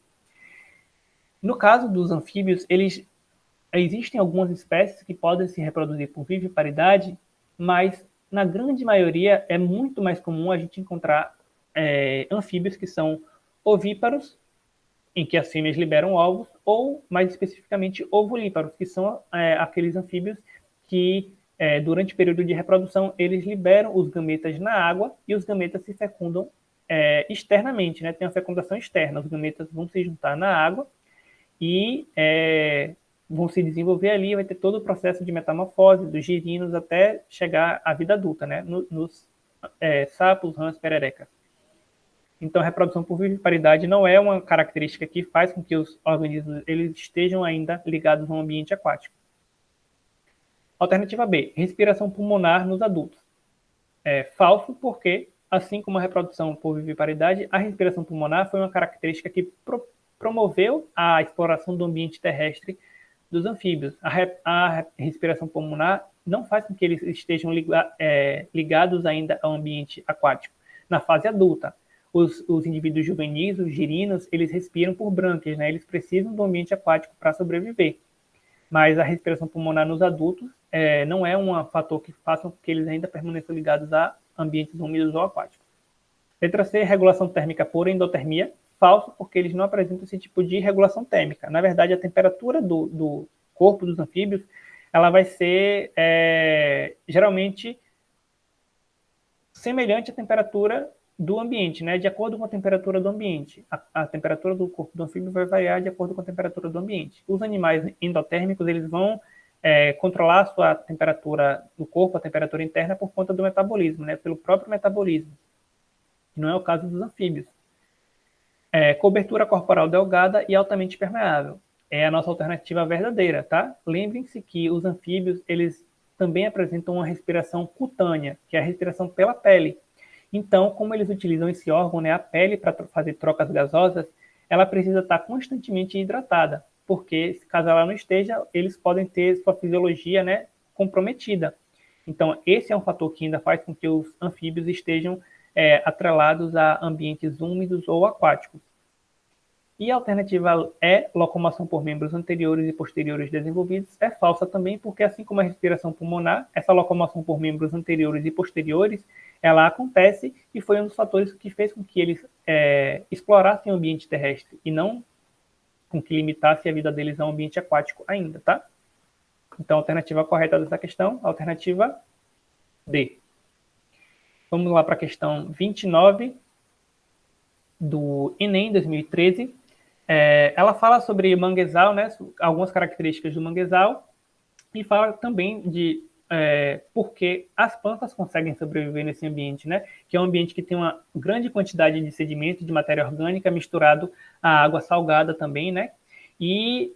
No caso dos anfíbios, existem algumas espécies que podem se reproduzir por viviparidade, mas na grande maioria é muito mais comum a gente encontrar anfíbios que são ovíparos, em que as fêmeas liberam ovos, ou, mais especificamente, ovulíparos, que são aqueles anfíbios que, durante o período de reprodução, eles liberam os gametas na água e os gametas se fecundam externamente, né? Tem a fecundação externa, os gametas vão se juntar na água e vão se desenvolver ali, vai ter todo o processo de metamorfose dos girinos até chegar à vida adulta, né? Nos sapos, rãs, pererecas. Então, a reprodução por viviparidade não é uma característica que faz com que os organismos eles estejam ainda ligados ao ambiente aquático. Alternativa B, respiração pulmonar nos adultos. É falso porque, assim como a reprodução por viviparidade, a respiração pulmonar foi uma característica que promoveu a exploração do ambiente terrestre dos anfíbios. A respiração pulmonar não faz com que eles estejam ligados ainda ao ambiente aquático. Na fase adulta, os indivíduos juvenis, os girinos, eles respiram por brânquias, né? Eles precisam do ambiente aquático para sobreviver. Mas a respiração pulmonar nos adultos não é um fator que faça com que eles ainda permaneçam ligados a ambientes úmidos ou aquáticos. Letra C, regulação térmica por endotermia. Falso, porque eles não apresentam esse tipo de regulação térmica. Na verdade, a temperatura do corpo dos anfíbios ela vai ser geralmente semelhante à temperatura do ambiente, né? De acordo com a temperatura do ambiente. A temperatura do corpo do anfíbio vai variar de acordo com a temperatura do ambiente. Os animais endotérmicos, eles vão controlar a sua temperatura do corpo, a temperatura interna, por conta do metabolismo, né? Pelo próprio metabolismo. Não é o caso dos anfíbios. Cobertura corporal delgada e altamente permeável. É a nossa alternativa verdadeira, tá? Lembrem-se que os anfíbios, eles também apresentam uma respiração cutânea, que é a respiração pela pele. Então, como eles utilizam esse órgão, né, a pele, para fazer trocas gasosas, ela precisa estar constantemente hidratada, porque caso ela não esteja, eles podem ter sua fisiologia, né, comprometida. Então, esse é um fator que ainda faz com que os anfíbios estejam atrelados a ambientes úmidos ou aquáticos. E a alternativa é locomoção por membros anteriores e posteriores desenvolvidos é falsa também, porque assim como a respiração pulmonar, essa locomoção por membros anteriores e posteriores, ela acontece e foi um dos fatores que fez com que eles explorassem o ambiente terrestre e não com que limitasse a vida deles a um ambiente aquático ainda, tá? Então, a alternativa correta dessa questão, alternativa D. Vamos lá para a questão 29 do Enem 2013. Ela fala sobre manguezal, né, algumas características do manguezal, e fala também de por que as plantas conseguem sobreviver nesse ambiente, né, que é um ambiente que tem uma grande quantidade de sedimento, de matéria orgânica misturado à água salgada também, né, e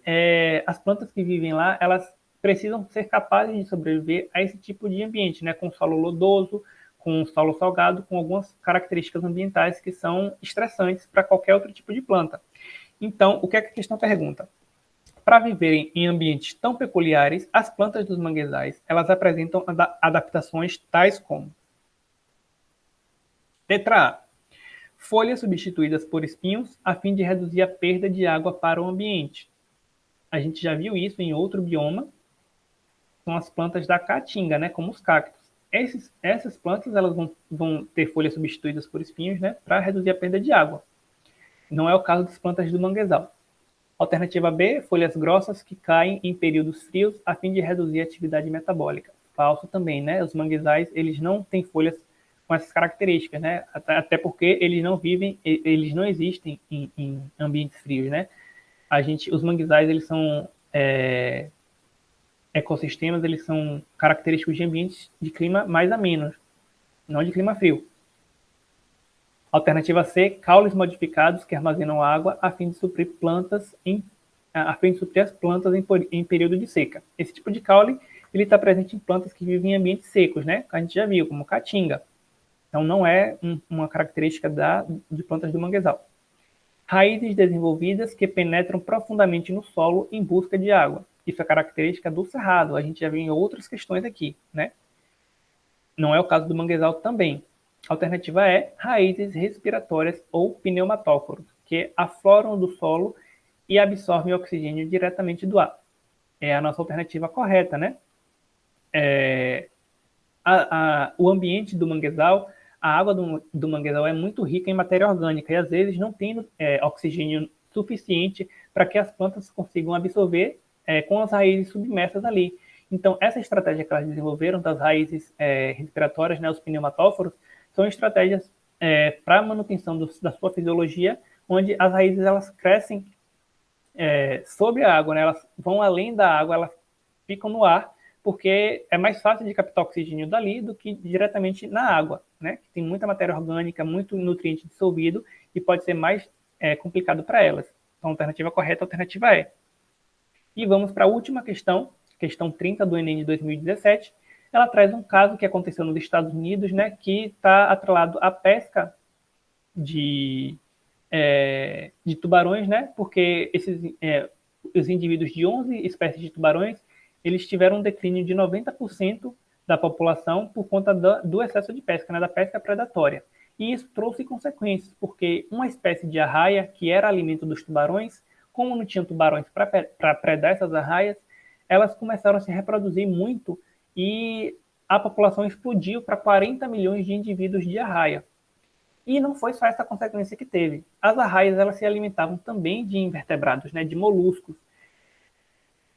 as plantas que vivem lá, elas precisam ser capazes de sobreviver a esse tipo de ambiente, né, com solo lodoso, com solo salgado, com algumas características ambientais que são estressantes para qualquer outro tipo de planta. Então, o que é que a questão pergunta? Para viverem em ambientes tão peculiares, as plantas dos manguezais, elas apresentam adaptações tais como: letra A, folhas substituídas por espinhos a fim de reduzir a perda de água para o ambiente. A gente já viu isso em outro bioma, são as plantas da caatinga, né, como os cactos. Essas plantas elas vão ter folhas substituídas por espinhos, né, para reduzir a perda de água. Não é o caso das plantas do manguezal. Alternativa B, folhas grossas que caem em períodos frios a fim de reduzir a atividade metabólica. Falso também, né? Os manguezais, eles não têm folhas com essas características, né? Até porque eles não vivem, eles não existem em ambientes frios, né? Os manguezais, eles são ecossistemas, eles são característicos de ambientes de clima mais ameno, não de clima frio. Alternativa C, caules modificados que armazenam água a fim de suprir as plantas em período de seca. Esse tipo de caule ele está presente em plantas que vivem em ambientes secos, né? Que a gente já viu, como caatinga. Então não é uma característica de plantas do manguezal. Raízes desenvolvidas que penetram profundamente no solo em busca de água. Isso é característica do cerrado. A gente já viu em outras questões aqui, né? Não é o caso do manguezal também. A alternativa é raízes respiratórias ou pneumatóforos, que afloram do solo e absorvem oxigênio diretamente do ar. É a nossa alternativa correta, né? O ambiente do manguezal, a água do manguezal é muito rica em matéria orgânica e às vezes não tem oxigênio suficiente para que as plantas consigam absorver com as raízes submersas ali. Então, essa estratégia que elas desenvolveram das raízes respiratórias, né, os pneumatóforos, são estratégias para a manutenção da sua fisiologia, onde as raízes elas crescem sobre a água, né, elas vão além da água, elas ficam no ar, porque é mais fácil de captar oxigênio dali do que diretamente na água, né, que tem muita matéria orgânica, muito nutriente dissolvido e pode ser mais complicado para elas. Então, a alternativa correta, a alternativa é. E vamos para a última questão, questão 30 do Enem de 2017. Ela traz um caso que aconteceu nos Estados Unidos, né, que está atrelado à pesca de tubarões, né, porque os indivíduos de 11 espécies de tubarões, eles tiveram um declínio de 90% da população por conta do excesso de pesca, né, da pesca predatória. E isso trouxe consequências, porque uma espécie de arraia, que era alimento dos tubarões, como não tinham tubarões para predar essas arraias, elas começaram a se reproduzir muito e a população explodiu para 40 milhões de indivíduos de arraia. E não foi só essa consequência que teve. As arraias elas se alimentavam também de invertebrados, né, de moluscos.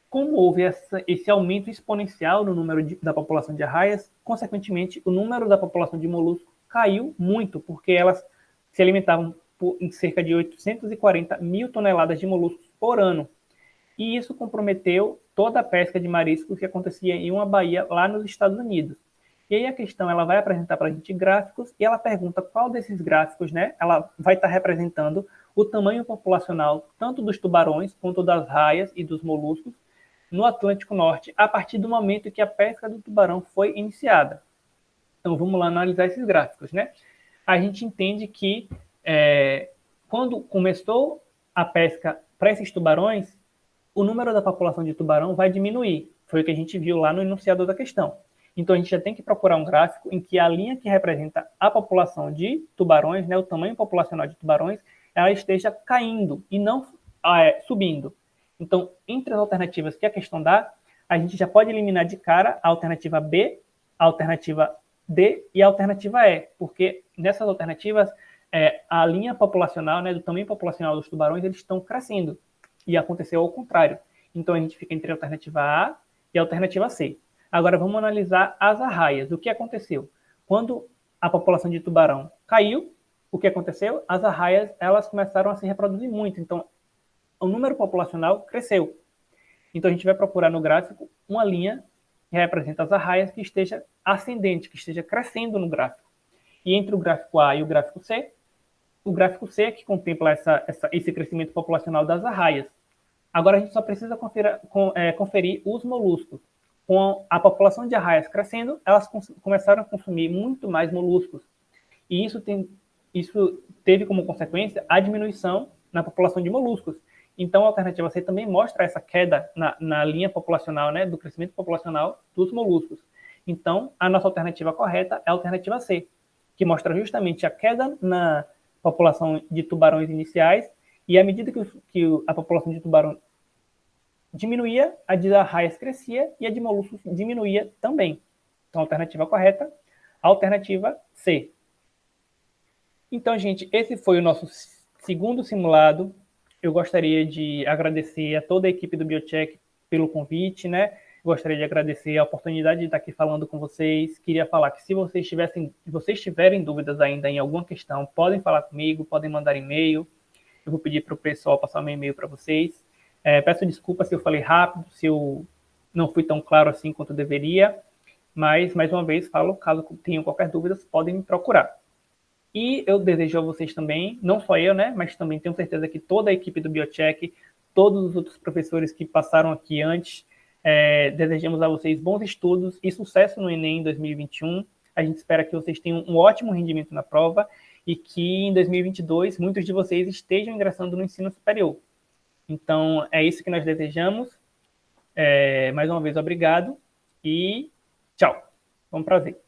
Como houve esse aumento exponencial no número da população de arraias, consequentemente, o número da população de moluscos caiu muito, porque elas se alimentavam em cerca de 840 mil toneladas de moluscos por ano. E isso comprometeu toda a pesca de mariscos que acontecia em uma baía lá nos Estados Unidos. E aí a questão ela vai apresentar para a gente gráficos e ela pergunta qual desses gráficos, né, ela vai estar representando o tamanho populacional tanto dos tubarões quanto das raias e dos moluscos no Atlântico Norte a partir do momento que a pesca do tubarão foi iniciada. Então vamos lá analisar esses gráficos, né? A gente entende que quando começou a pesca para esses tubarões, o número da população de tubarão vai diminuir. Foi o que a gente viu lá no enunciado da questão. Então a gente já tem que procurar um gráfico em que a linha que representa a população de tubarões, né, o tamanho populacional de tubarões, ela esteja caindo e não subindo. Então, entre as alternativas que a questão dá, a gente já pode eliminar de cara a alternativa B, a alternativa D e a alternativa E, porque nessas alternativas a linha populacional, né, do tamanho populacional dos tubarões, eles estão crescendo. E aconteceu ao contrário. Então a gente fica entre a alternativa A e a alternativa C. Agora vamos analisar as arraias. O que aconteceu? Quando a população de tubarão caiu, o que aconteceu? As arraias elas começaram a se reproduzir muito. Então o número populacional cresceu. Então a gente vai procurar no gráfico uma linha que representa as arraias que esteja ascendente, que esteja crescendo no gráfico. E entre o gráfico A e o gráfico C é que contempla esse crescimento populacional das arraias. Agora a gente só precisa conferir os moluscos. Com a população de arraias crescendo, elas começaram a consumir muito mais moluscos. E isso teve como consequência a diminuição na população de moluscos. Então, a alternativa C também mostra essa queda na linha populacional, né, do crescimento populacional dos moluscos. Então, a nossa alternativa correta é a alternativa C, que mostra justamente a queda na população de tubarões iniciais, e à medida que a população de tubarão diminuía, a de arraias crescia e a de moluscos diminuía também. Então, a alternativa correta, a alternativa C. Então, gente, esse foi o nosso segundo simulado. Eu gostaria de agradecer a toda a equipe do Biocheck pelo convite, né? Gostaria de agradecer a oportunidade de estar aqui falando com vocês. Queria falar que se vocês tiverem dúvidas ainda em alguma questão, podem falar comigo, podem mandar e-mail. Eu vou pedir para o pessoal passar meu e-mail para vocês. Peço desculpas se eu falei rápido, se eu não fui tão claro assim quanto eu deveria, mas, mais uma vez, falo, caso tenham qualquer dúvida, podem me procurar. E eu desejo a vocês também, não só eu, né, mas também tenho certeza que toda a equipe do Biocheck, todos os outros professores que passaram aqui antes, desejamos a vocês bons estudos e sucesso no Enem 2021. A gente espera que vocês tenham um ótimo rendimento na prova e que em 2022 muitos de vocês estejam ingressando no ensino superior. Então, é isso que nós desejamos. Mais uma vez, obrigado e tchau. Foi um prazer.